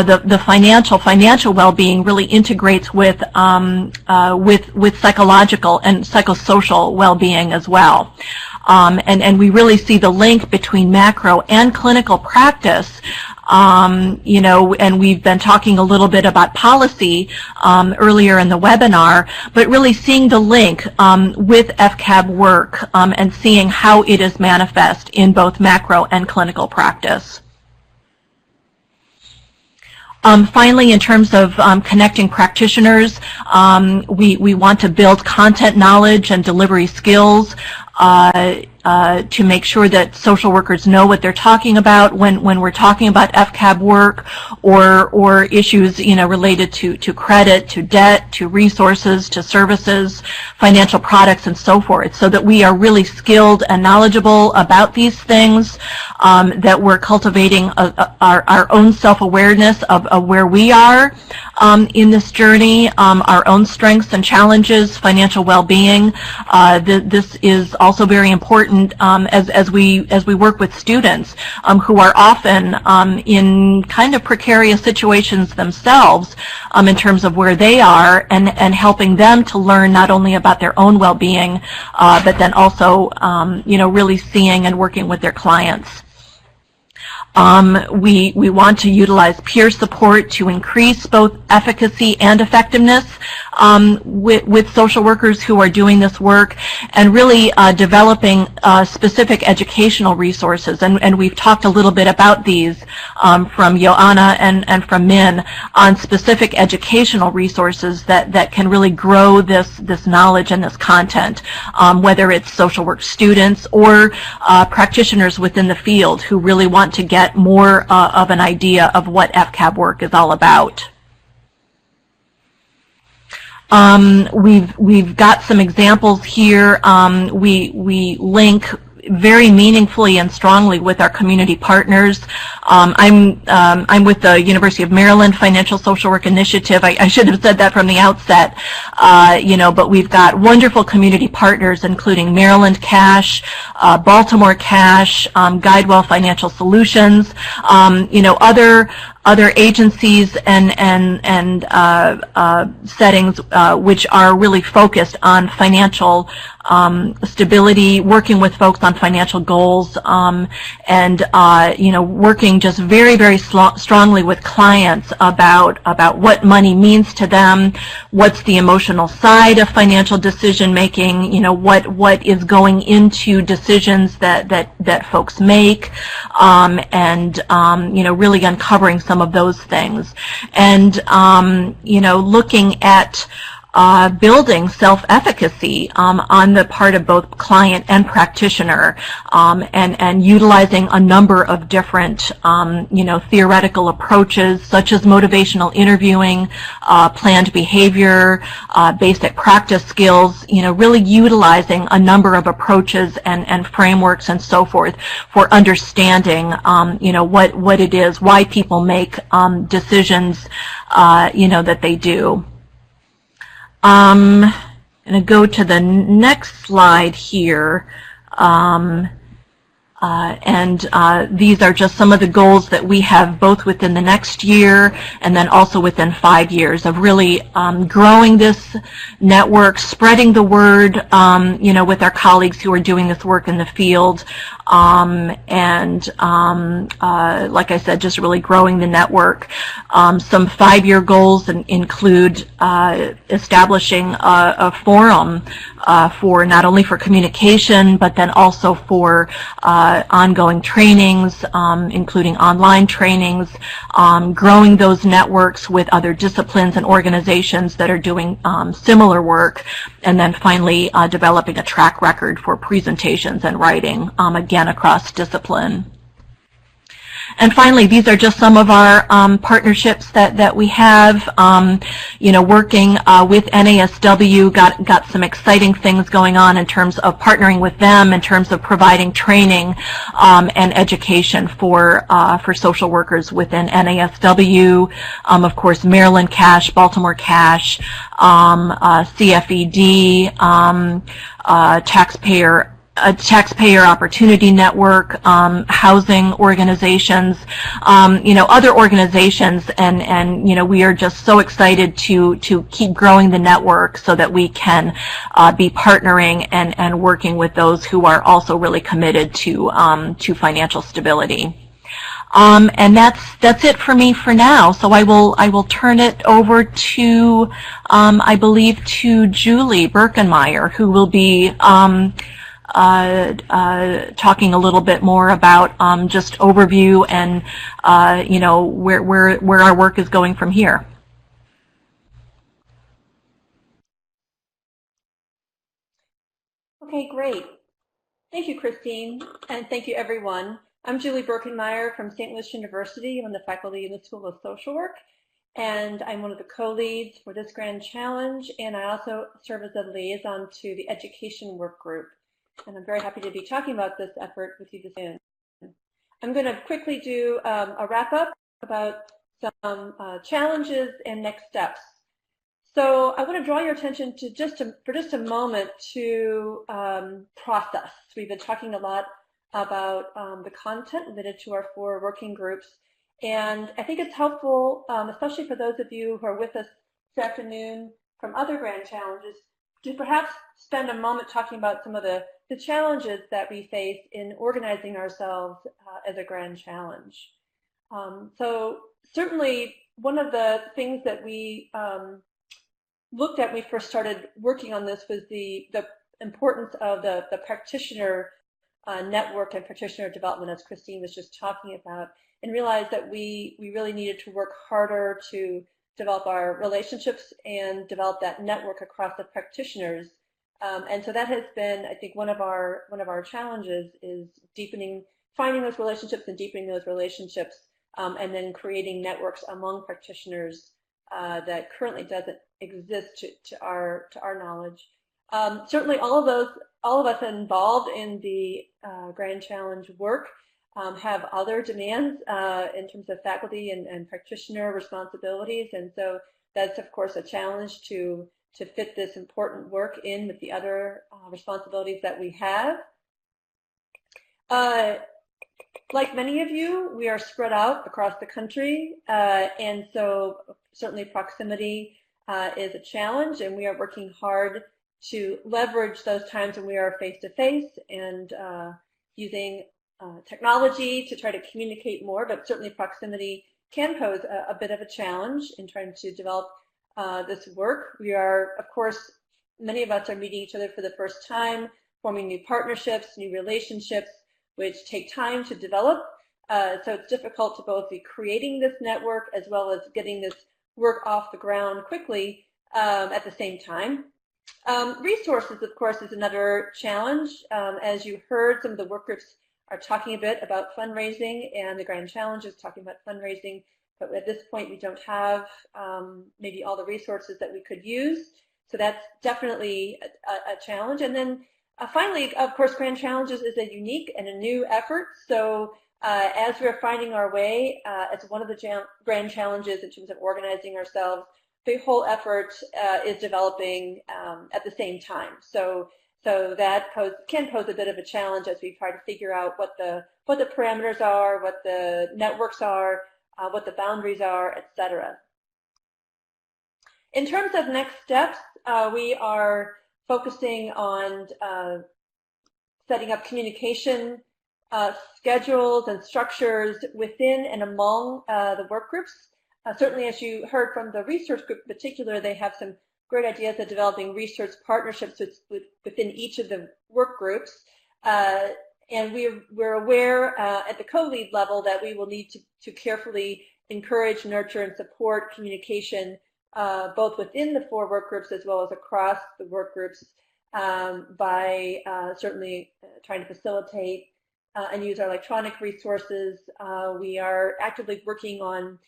the financial well-being really integrates with psychological and psychosocial well-being as well. And we really see the link between macro and clinical practice you know, and we've been talking a little bit about policy earlier in the webinar, but really seeing the link with FCAP work and seeing how it is manifest in both macro and clinical practice. Finally, in terms of connecting practitioners, we want to build content knowledge and delivery skills to make sure that social workers know what they're talking about when we're talking about FCAP work or issues, you know, related to credit, to debt, to resources, to services, financial products, and so forth, so that we are really skilled and knowledgeable about these things, that we're cultivating our own self-awareness of where we are in this journey, our own strengths and challenges, financial well-being. This is also very important as we work with students who are often in kind of precarious situations themselves in terms of where they are, and helping them to learn not only about their own well-being, but then also you know, really seeing and working with their clients. We want to utilize peer support to increase both efficacy and effectiveness with social workers who are doing this work, and really developing specific educational resources. And we've talked a little bit about these from Joanna and from Min on specific educational resources that can really grow this knowledge and this content, whether it's social work students or practitioners within the field who really want to get more of an idea of what FCAP work is all about. We've got some examples here. We link very meaningfully and strongly with our community partners. I'm with the University of Maryland Financial Social Work Initiative. I should have said that from the outset, you know, but we've got wonderful community partners, including Maryland Cash, Baltimore Cash, Guidewell Financial Solutions, you know, other agencies and settings which are really focused on financial stability, working with folks on financial goals, and you know, working just very, very strongly with clients about what money means to them, what's the emotional side of financial decision making, you know, what is going into decisions that folks make, and you know, really uncovering some of those things, and you know, looking at building self-efficacy on the part of both client and practitioner, and utilizing a number of different you know, theoretical approaches such as motivational interviewing, planned behavior, basic practice skills, you know, really utilizing a number of approaches and frameworks and so forth for understanding you know, what it is, why people make decisions you know, that they do. I'm going to go to the next slide here, and these are just some of the goals that we have both within the next year and then also within 5 years of really growing this network, spreading the word, you know, with our colleagues who are doing this work in the field, and like I said, just really growing the network. Some 5-year goals include establishing a forum for not only for communication, but then also for ongoing trainings, including online trainings, growing those networks with other disciplines and organizations that are doing similar work, and then finally developing a track record for presentations and writing, again across discipline. And finally, these are just some of our partnerships that we have. You know, working with NASW, got some exciting things going on in terms of partnering with them, in terms of providing training and education for social workers within NASW. Of course, Maryland Cash, Baltimore Cash, CFED, Taxpayer Opportunity Network, housing organizations, you know, other organizations, and you know, we are just so excited to keep growing the network so that we can be partnering and working with those who are also really committed to financial stability. And that's it for me for now. So I will turn it over to I believe to Julie Birkenmeyer, who will be talking a little bit more about just overview and you know, where our work is going from here. Okay, great. Thank you, Christine, and thank you, everyone. I'm Julie Birkenmeyer from St. Louis University. I'm on the faculty in the School of Social Work, and I'm one of the co-leads for this grand challenge, and I also serve as a liaison to the education work group. And I'm very happy to be talking about this effort with you this afternoon. I'm going to quickly do a wrap-up about some challenges and next steps. So I want to draw your attention to for just a moment to process. We've been talking a lot about the content related to our 4 working groups, and I think it's helpful, especially for those of you who are with us this afternoon from other grand challenges, to perhaps spend a moment talking about some of the challenges that we face in organizing ourselves as a grand challenge. So certainly one of the things that we looked at when we first started working on this was the importance of the practitioner network and practitioner development, as Christine was just talking about, and realized that we really needed to work harder to develop our relationships and develop that network across the practitioners. And so that has been, I think, one of our challenges is finding those relationships and deepening those relationships, and then creating networks among practitioners that currently doesn't exist to our knowledge. Certainly, all of us involved in the Grand Challenge work have other demands in terms of faculty and practitioner responsibilities, and so that's of course a challenge to fit this important work in with the other responsibilities that we have. Like many of you, we are spread out across the country, and so certainly proximity is a challenge, and we are working hard to leverage those times when we are face-to-face and using technology to try to communicate more, but certainly proximity can pose a bit of a challenge in trying to develop this work. We are, of course, many of us are meeting each other for the first time, forming new partnerships, new relationships, which take time to develop. So it's difficult to both be creating this network as well as getting this work off the ground quickly at the same time. Resources, of course, is another challenge. As you heard, some of the work groups are talking a bit about fundraising, and the Grand Challenge is talking about fundraising, but at this point we don't have maybe all the resources that we could use. So that's definitely a challenge. And then finally, of course, Grand Challenges is a unique and a new effort. So as we're finding our way as one of the Grand Challenges in terms of organizing ourselves, the whole effort is developing at the same time. So that can pose a bit of a challenge as we try to figure out what the parameters are, what the networks are, what the boundaries are, etc. In terms of next steps, we are focusing on setting up communication schedules and structures within and among the work groups. Certainly, as you heard from the research group in particular, they have some great ideas of developing research partnerships within each of the work groups. And we're aware at the co-lead level that we will need to carefully encourage, nurture, and support communication both within the 4 work groups as well as across the work groups by certainly trying to facilitate and use our electronic resources. We are actively working on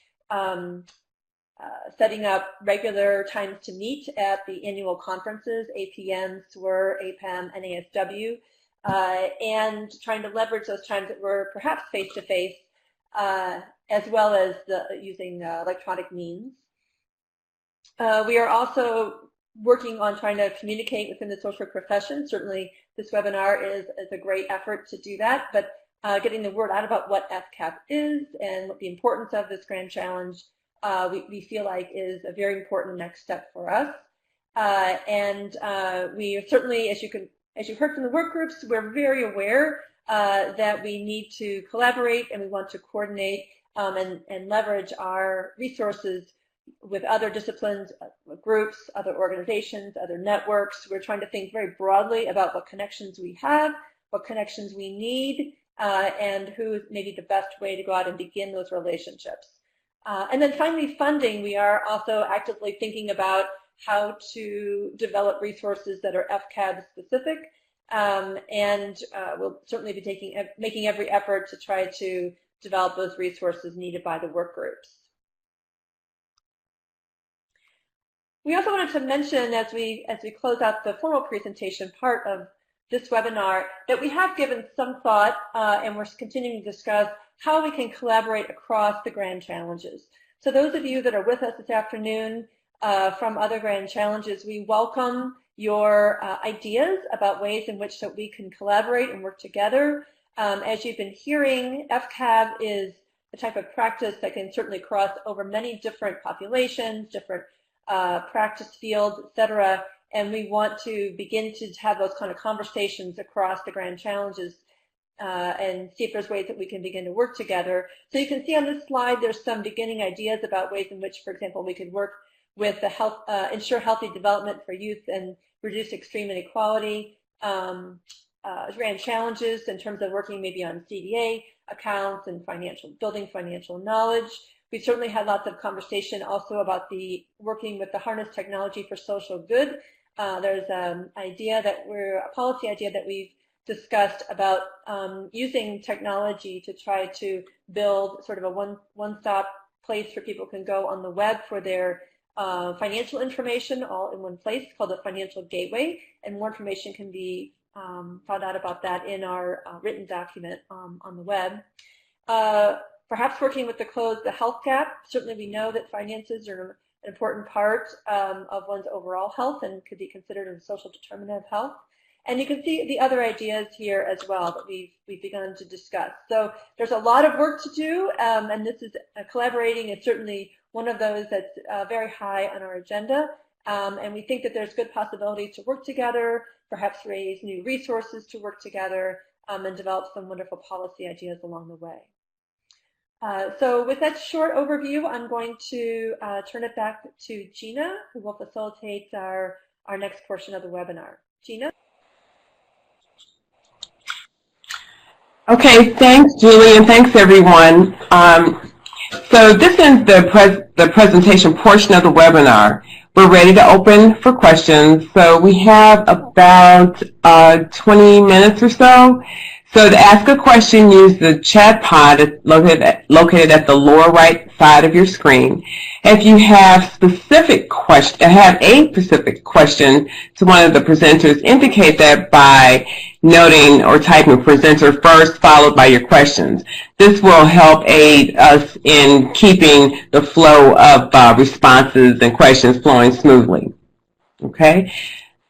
setting up regular times to meet at the annual conferences, APM, SWR, APAM, and ASW, and trying to leverage those times that were perhaps face-to-face, as well as using electronic means. We are also working on trying to communicate within the social profession. Certainly this webinar is a great effort to do that, but getting the word out about what FCAP is and what the importance of this Grand Challenge we feel like is a very important next step for us. And we certainly, as you heard from the work groups, we're very aware that we need to collaborate and we want to coordinate and leverage our resources with other disciplines, groups, other organizations, other networks. We're trying to think very broadly about what connections we have, what connections we need, and who may be the best way to go out and begin those relationships. And then finally, funding. We are also actively thinking about how to develop resources that are FCAP specific, and we'll certainly be making every effort to try to develop those resources needed by the work groups. We also wanted to mention, as we close out the formal presentation part of this webinar, that we have given some thought, and we're continuing to discuss how we can collaborate across the grand challenges. So those of you that are with us this afternoon from other grand challenges, we welcome your ideas about ways in which that we can collaborate and work together. As you've been hearing, FCAP is a type of practice that can certainly cross over many different populations, different practice fields, etc. And we want to begin to have those kind of conversations across the grand challenges and see if there's ways that we can begin to work together. So you can see on this slide there's some beginning ideas about ways in which, for example, we could work with the ensure healthy development for youth and reduce extreme inequality, grand challenges in terms of working maybe on CDA accounts and building financial knowledge. We certainly had lots of conversation also about working with the harness technology for social good. There's a policy idea that we've discussed about using technology to try to build sort of a one-stop place where people can go on the web for their financial information all in one place, called the Financial Gateway, and more information can be found out about that in our written document on the web. Perhaps working with the health gap. Certainly we know that finances are an important part of one's overall health and could be considered a social determinant of health. And you can see the other ideas here as well that we've begun to discuss. So there's a lot of work to do, and this is collaborating is certainly one of those that's very high on our agenda. And we think that there's good possibilities to work together, perhaps raise new resources to work together, and develop some wonderful policy ideas along the way. So with that short overview, I'm going to turn it back to Gina, who will facilitate our next portion of the webinar. Gina? Okay, thanks, Julie, and thanks, everyone. So this is the presentation portion of the webinar. We're ready to open for questions. So we have about 20 minutes or so. So to ask a question, use the chat pod located at the lower right side of your screen. If you have a specific question to one of the presenters, indicate that by noting or typing presenter first, followed by your questions. This will help aid us in keeping the flow of responses and questions flowing smoothly. Okay?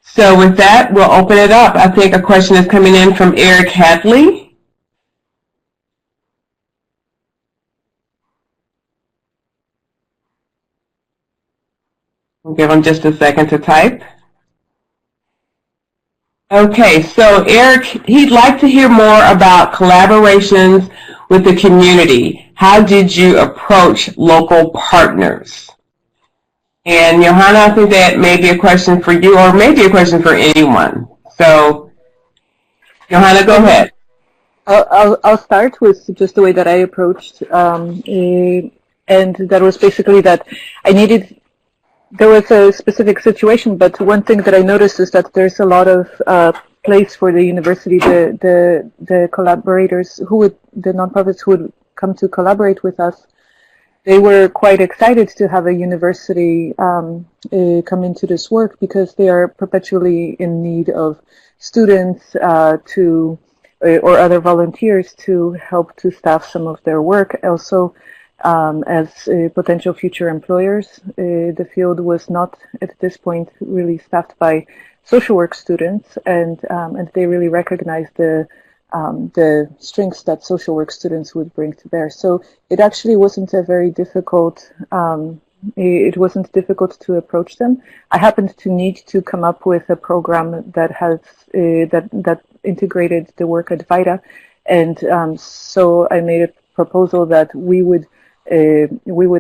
So with that, we'll open it up. I think a question is coming in from Eric Hadley. We'll give him just a second to type. Okay, so Eric, he'd like to hear more about collaborations with the community. How did you approach local partners? And Johanna, I think that may be a question for you, or maybe a question for anyone. So, Johanna, go ahead. I'll start with just the way that I approached, and that was basically that there was a specific situation, but one thing that I noticed is that there's a lot of place for the university, the collaborators the nonprofits who would come to collaborate with us. They were quite excited to have a university come into this work because they are perpetually in need of students or other volunteers to help to staff some of their work. Also, as potential future employers, the field was not at this point really staffed by social work students, and they really recognized the strengths that social work students would bring to bear. So it actually wasn't a very difficult it wasn't difficult to approach them. I happened to need to come up with a program that has that integrated the work at VITA, and so I made a proposal that we would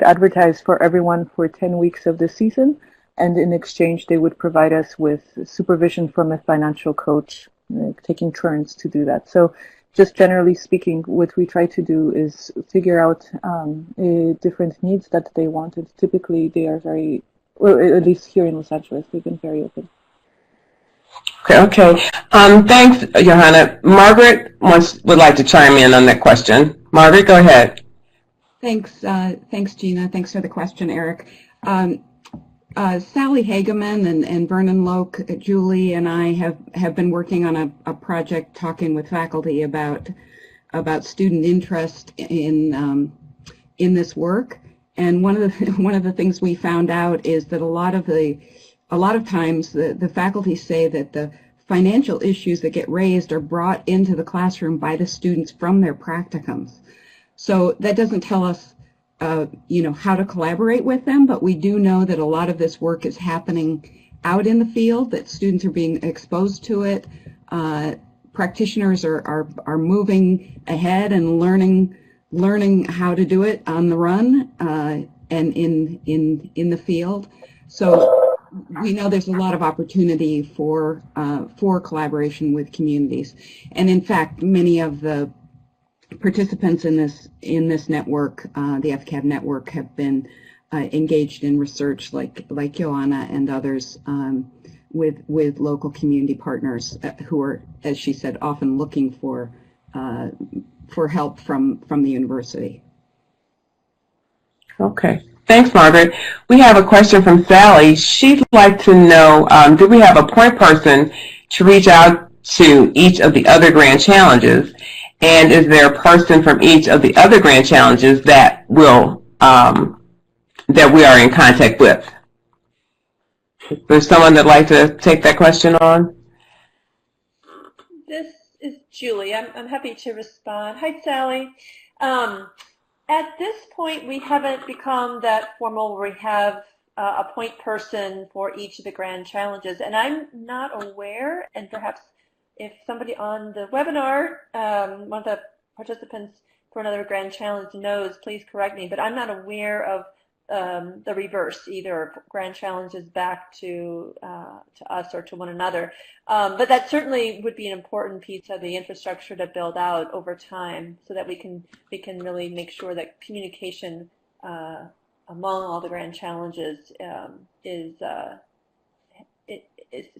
advertise for everyone for 10 weeks of the season, and in exchange they would provide us with supervision from a financial coach, taking turns to do that. So just generally speaking, what we try to do is figure out different needs that they wanted. Typically, they are very, well, at least here in Los Angeles, they've been very open. Okay. Thanks, Johanna. Margaret would like to chime in on that question. Margaret, go ahead. Thanks, Gina. Thanks for the question, Eric. Sally Hageman and Vernon Loke, Julie, and I have been working on a project talking with faculty about student interest in this work. And one of the things we found out is that a lot of times the faculty say that the financial issues that get raised are brought into the classroom by the students from their practicums. So that doesn't tell us how to collaborate with them, but we do know that a lot of this work is happening out in the field, that students are being exposed to it. Practitioners are moving ahead and learning how to do it on the run and in the field. So we know there's a lot of opportunity for collaboration with communities. And in fact, many of the participants in this network, the FCAP network, have been engaged in research like Joanna and others with local community partners who are, as she said, often looking for help from the university. Okay. Thanks, Margaret. We have a question from Sally. She'd like to know, do we have a point person to reach out to each of the other grand challenges? And is there a person from each of the other grand challenges that will that we are in contact with? There's someone that'd like to take that question on? This is Julie. I'm happy to respond. Hi, Sally. At this point, we haven't become that formal where we have a point person for each of the grand challenges, and I'm not aware, and perhaps if somebody on the webinar, one of the participants for another grand challenge knows, please correct me, but I'm not aware of the reverse, either grand challenges back to us or to one another. But that certainly would be an important piece of the infrastructure to build out over time, so that we can really make sure that communication among all the grand challenges is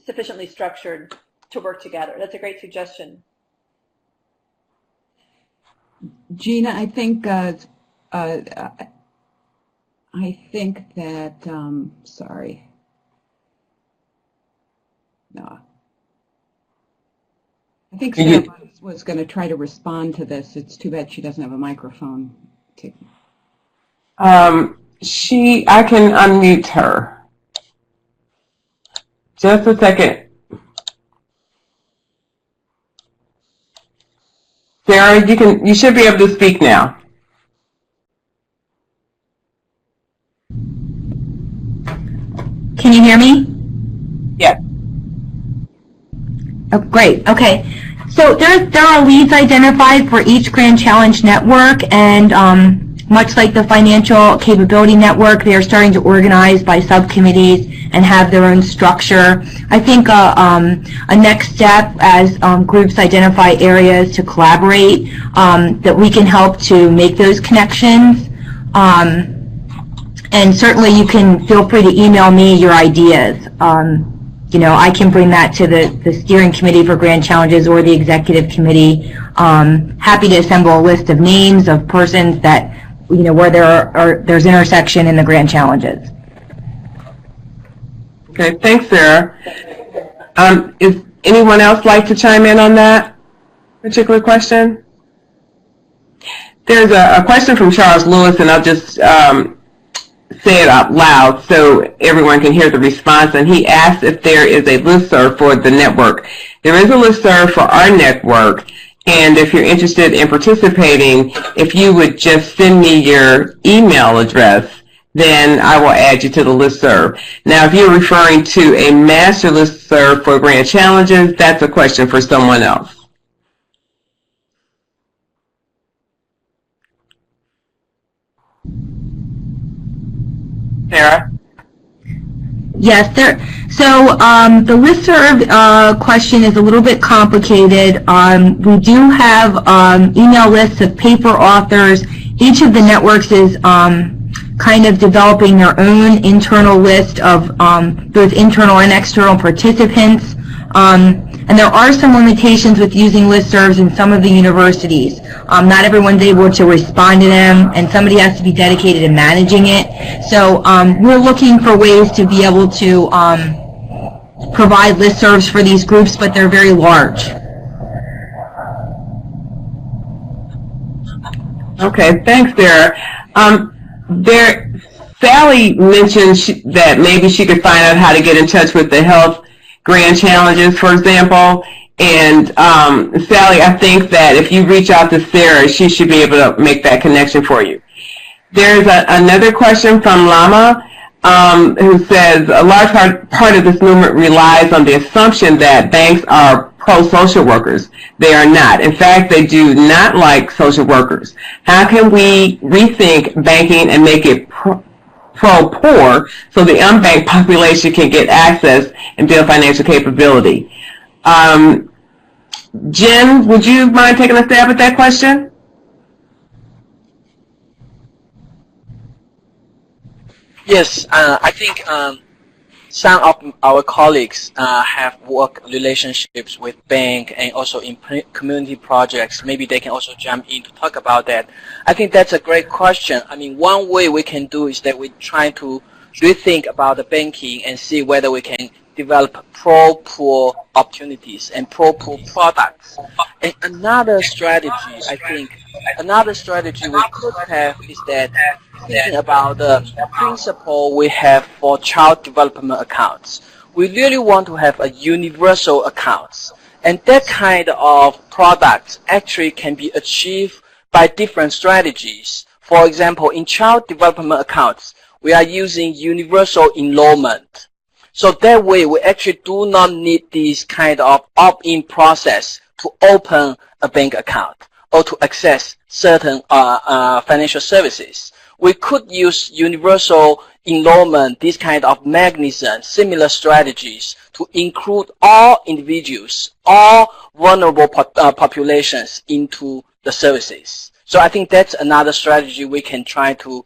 sufficiently structured to work together. That's a great suggestion. Gina, I think that sorry. No. I think Sarah was going to try to respond to this. It's too bad she doesn't have a microphone. I can unmute her. Just a second. Sarah, you should be able to speak now. Can you hear me? Yeah. Oh, great. Okay. So there are leads identified for each Grand Challenge network, and much like the Financial Capability Network, they are starting to organize by subcommittees and have their own structure. I think a next step, as groups identify areas to collaborate, that we can help to make those connections. And certainly you can feel free to email me your ideas. I can bring that to the steering committee for Grand Challenges or the executive committee. Happy to assemble a list of names of persons that, where there's intersection in the Grand Challenges. Okay, thanks, Sarah. Is anyone else like to chime in on that particular question? There's a question from Charles Lewis, and I'll just say it out loud so everyone can hear the response. And he asked if there is a listserv for the network. There is a listserv for our network, and if you're interested in participating, if you would just send me your email address, then I will add you to the listserv. Now, if you're referring to a master listserv for grant challenges, that's a question for someone else. Sarah? Yes, there. So the listserv question is a little bit complicated. We do have email lists of paper authors. Each of the networks is kind of developing their own internal list of both internal and external participants. And there are some limitations with using listservs in some of the universities. Not everyone's able to respond to them, and somebody has to be dedicated to managing it. So we're looking for ways to be able to provide listservs for these groups, but they're very large. Okay, thanks, Sarah. Sally mentioned that maybe she could find out how to get in touch with the health grand challenges, for example. And Sally, I think that if you reach out to Sarah, she should be able to make that connection for you. There's another question from Lama who says, a large part of this movement relies on the assumption that banks are pro-social workers. They are not. In fact, they do not like social workers. How can we rethink banking and make it pro-poor so the unbanked population can get access and build financial capability? Jen, would you mind taking a stab at that question? Yes, I think some of our colleagues have work relationships with bank and also in community projects. Maybe they can also jump in to talk about that. I think that's a great question. I mean, one way we can do is that we try to rethink about the banking and see whether we can develop pro-poor opportunities and pro-poor products. And another strategy, I think, another strategy we could have is that thinking about the principle we have for child development accounts. We really want to have a universal accounts. And that kind of product actually can be achieved by different strategies. For example, in child development accounts, we are using universal enrollment. So that way, we actually do not need this kind of opt-in process to open a bank account or to access certain financial services. We could use universal enrollment, this kind of mechanism, similar strategies to include all individuals, all vulnerable populations into the services. So I think that's another strategy we can try to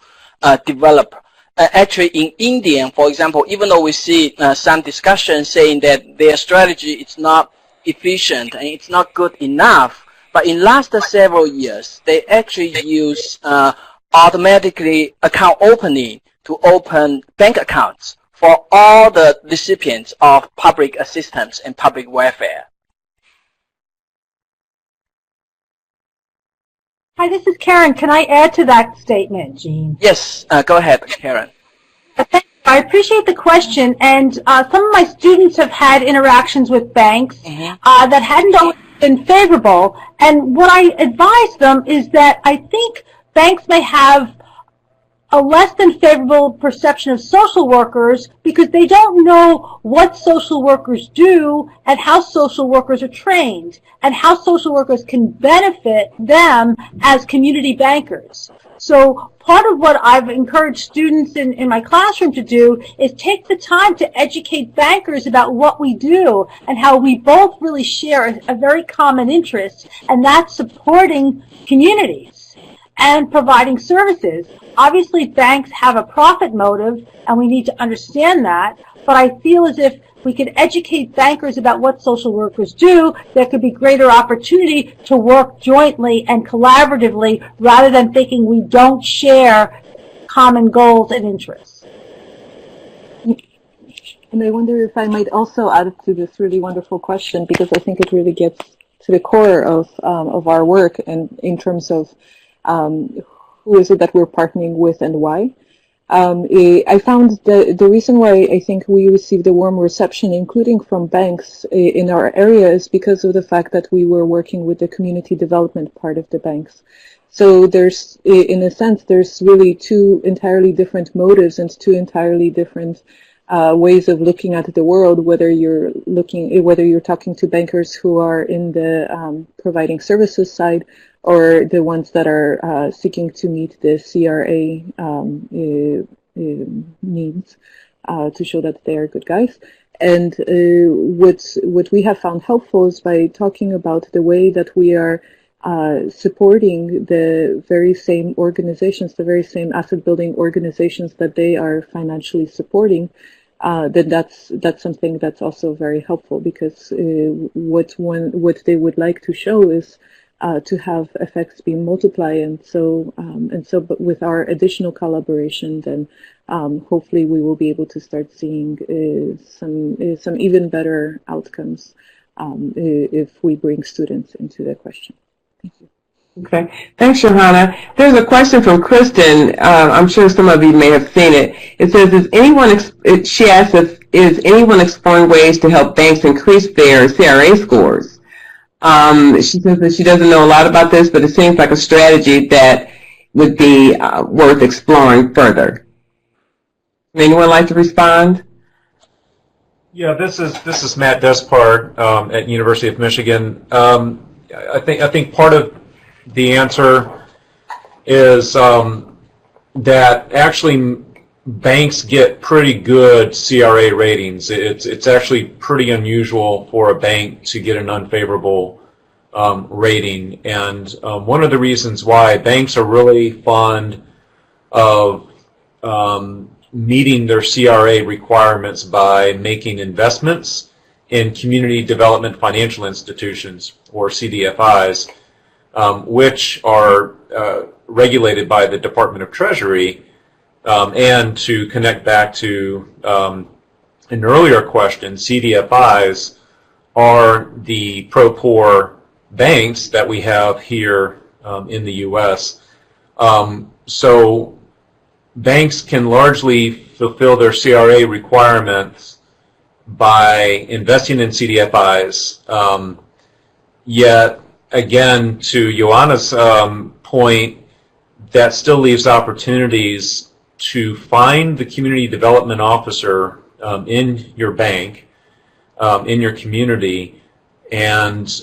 develop. Actually, in India, for example, even though we see some discussion saying that their strategy is not efficient and it's not good enough, but in last several years, they actually use automatically account opening to open bank accounts for all the recipients of public assistance and public welfare. Hi, this is Karen. Can I add to that statement, Jean? Yes, go ahead, Karen. I appreciate the question, and some of my students have had interactions with banks that hadn't always been favorable, and what I advise them is that I think banks may have a less than favorable perception of social workers because they don't know what social workers do and how social workers are trained and how social workers can benefit them as community bankers. So part of what I've encouraged students in my classroom to do is take the time to educate bankers about what we do and how we both really share a very common interest, and that's supporting communities and providing services. Obviously, banks have a profit motive, and we need to understand that, but I feel as if we could educate bankers about what social workers do, there could be greater opportunity to work jointly and collaboratively rather than thinking we don't share common goals and interests. And I wonder if I might also add to this really wonderful question, because I think it really gets to the core of our work and in terms of who is it that we're partnering with and why. I found the reason why I think we received a warm reception, including from banks in our area, is because of the fact that we were working with the community development part of the banks. So there's, in a sense, there's really two entirely different motives and two entirely different ways of looking at the world, whether you're talking to bankers who are in the providing services side or the ones that are seeking to meet the CRA needs to show that they are good guys. And what we have found helpful is by talking about the way that we are supporting the very same organizations, the very same asset building organizations that they are financially supporting, then that's something that's also very helpful, because what they would like to show is to have effects be multiplied, and so but with our additional collaboration, then hopefully we will be able to start seeing some even better outcomes if we bring students into the question. Thank you. Okay. Thanks, Johanna. There's a question from Kristen. I'm sure some of you may have seen it. It says, she asks if, is anyone exploring ways to help banks increase their CRA scores? She says that she doesn't know a lot about this, but it seems like a strategy that would be worth exploring further. Would anyone like to respond? Yeah, this is Matt Despard at University of Michigan. I think part of the answer is that actually banks get pretty good CRA ratings. It's actually pretty unusual for a bank to get an unfavorable rating, and one of the reasons why banks are really fond of meeting their CRA requirements by making investments in community development financial institutions, or CDFIs, which are regulated by the Department of Treasury. And to connect back to an earlier question, CDFIs are the pro-poor banks that we have here in the U.S. So banks can largely fulfill their CRA requirements by investing in CDFIs. Yet, again, to Joanna's point, that still leaves opportunities to find the community development officer in your bank, in your community, and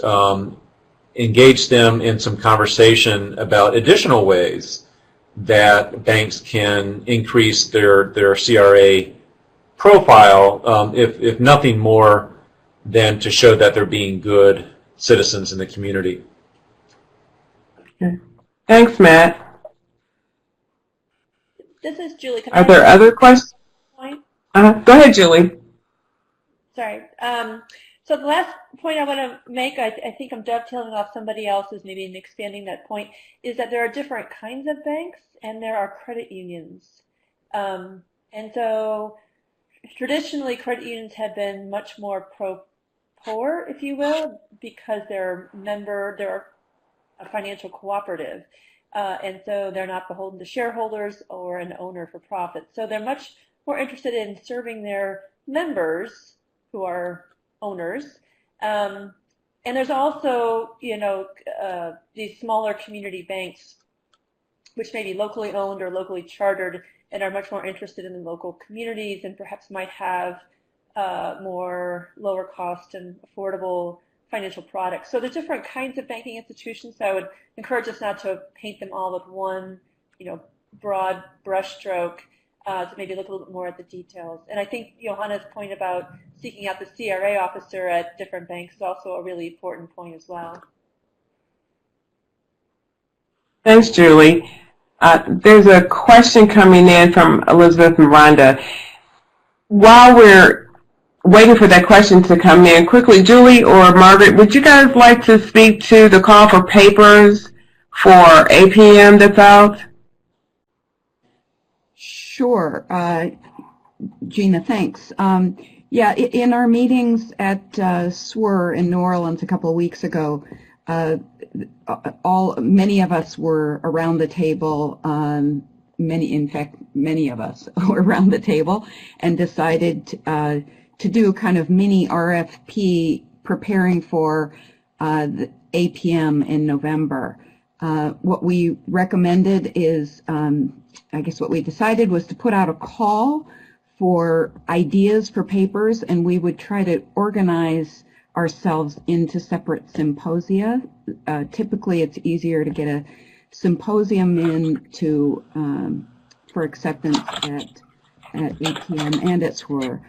engage them in some conversation about additional ways that banks can increase their CRA profile, if nothing more than to show that they're being good citizens in the community. Okay. Thanks, Matt. This is Julie. Are there other questions? Go ahead, Julie. Sorry. So the last point I want to make, I think I'm dovetailing off somebody else's, maybe in expanding that point, is that there are different kinds of banks and there are credit unions. And so traditionally credit unions have been much more pro-poor, if you will, because they're a financial cooperative. And so they're not beholden to shareholders or an owner for profit. So they're much more interested in serving their members who are owners. And there's also, these smaller community banks, which may be locally owned or locally chartered and are much more interested in the local communities and perhaps might have more lower cost and affordable financial products. So there's different kinds of banking institutions. So I would encourage us not to paint them all with one, broad brushstroke, to maybe look a little bit more at the details. And I think Johanna's point about seeking out the CRA officer at different banks is also a really important point as well. Thanks, Julie. There's a question coming in from Elizabeth Miranda. While we're waiting for that question to come in, quickly, Julie or Margaret, would you guys like to speak to the call for papers for APM that's out? Sure. Gina, thanks. Yeah, in our meetings at SWR in New Orleans a couple of weeks ago, many of us were around the table, many of us were around the table and decided to do a kind of mini RFP preparing for the APM in November. What we recommended is, I guess what we decided was to put out a call for ideas for papers, and we would try to organize ourselves into separate symposia. Typically, it's easier to get a symposium in to for acceptance at ATM and at SWR.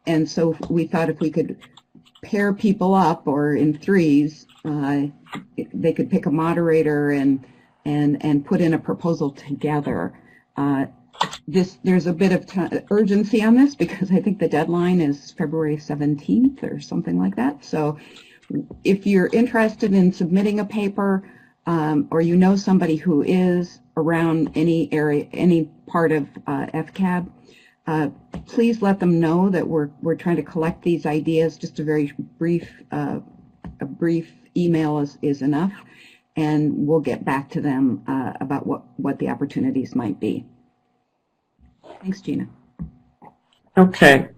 And so we thought if we could pair people up, or in threes, they could pick a moderator and put in a proposal together. There's a bit of urgency on this because I think the deadline is February 17th or something like that. So if you're interested in submitting a paper, or you know somebody who is around any area, any part of FCAP, please let them know that we're trying to collect these ideas. Just a very brief email is enough, and we'll get back to them about what the opportunities might be. Thanks, Gina. Okay.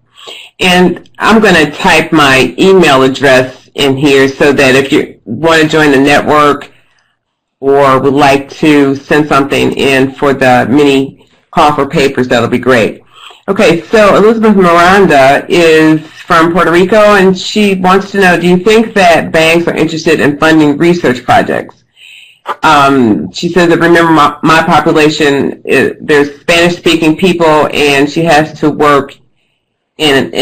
And I'm going to type my email address in here so that if you want to join the network or would like to send something in for the mini call for papers, that'll be great. Okay, so Elizabeth Miranda is from Puerto Rico, and she wants to know, do you think that banks are interested in funding research projects? She says that, remember, my population, there's Spanish-speaking people, and she has to work in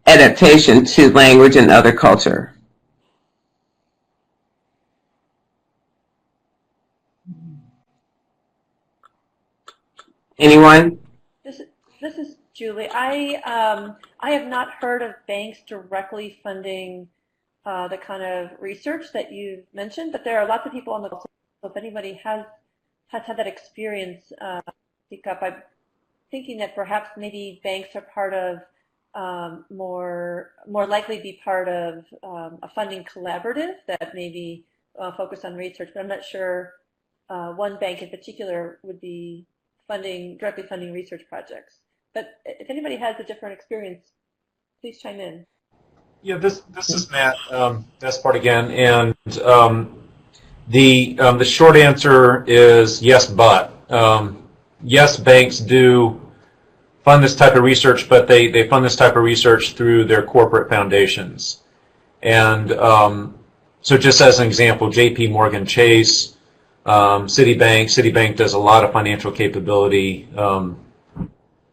adaptation to language and other culture. Anyone? This is Julie. I have not heard of banks directly funding the kind of research that you mentioned, but there are lots of people on the call. So if anybody has had that experience, speak up. I'm thinking that perhaps maybe banks are part of more likely be part of a funding collaborative that maybe focus on research, but I'm not sure one bank in particular would be directly funding research projects. But if anybody has a different experience, please chime in. Yeah, this is Matt Despard again, and the short answer is yes, but yes, banks do fund this type of research, but they fund this type of research through their corporate foundations. And so just as an example, J.P. Morgan Chase, Citibank does a lot of financial capability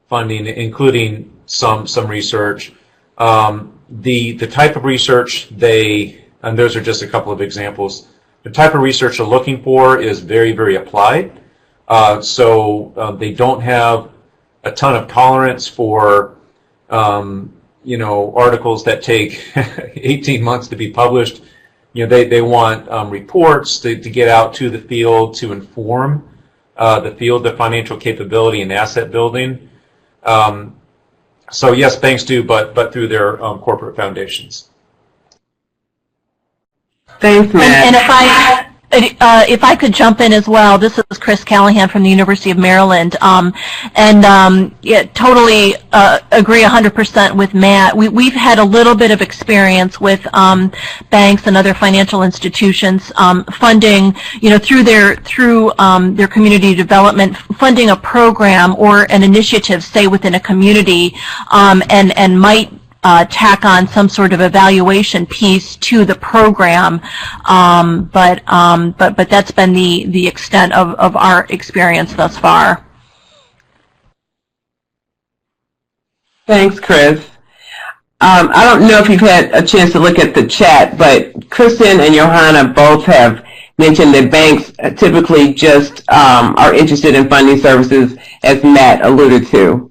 funding, including some research. The type of research and those are just a couple of examples, the type of research they're looking for is very, very applied. So they don't have a ton of tolerance for, articles that take 18 months to be published. They want reports to get out to the field to inform the field of financial capability and asset building. So yes, banks do, but through their corporate foundations. Thanks, Matt. And if I could jump in as well, this is Chris Callahan from the University of Maryland, yeah, totally agree 100% with Matt. We've had a little bit of experience with banks and other financial institutions funding, through their community development, funding a program or an initiative, say within a community, and might tack on some sort of evaluation piece to the program, but that's been the extent of our experience thus far. Thanks, Chris. I don't know if you've had a chance to look at the chat, but Kristen and Johanna both have mentioned that banks typically just are interested in funding services, as Matt alluded to.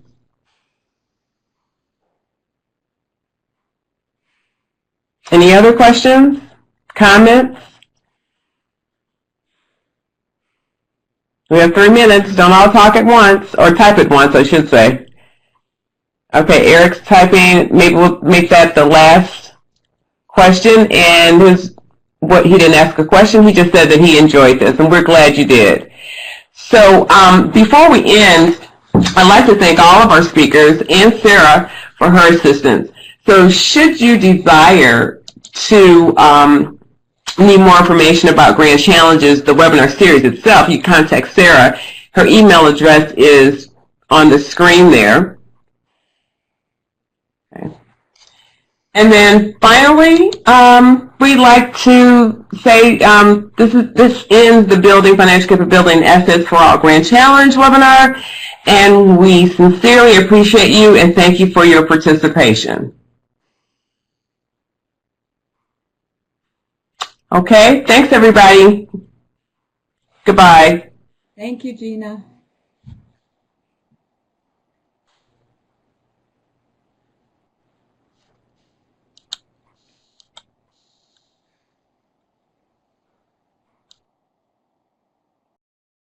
Any other questions? Comments? We have 3 minutes. Don't all talk at once, or type at once, I should say. Okay, Eric's typing. Maybe we'll make that the last question. And he didn't ask a question. He just said that he enjoyed this, and we're glad you did. So before we end, I'd like to thank all of our speakers and Sarah for her assistance. So should you desire to need more information about Grand Challenges, the webinar series itself, you contact Sarah. Her email address is on the screen there. Okay. And then finally, we'd like to say this ends the Building Financial Capability and Assets for All Grand Challenge webinar, and we sincerely appreciate you and thank you for your participation. Okay, thanks everybody. Goodbye. Thank you, Gina.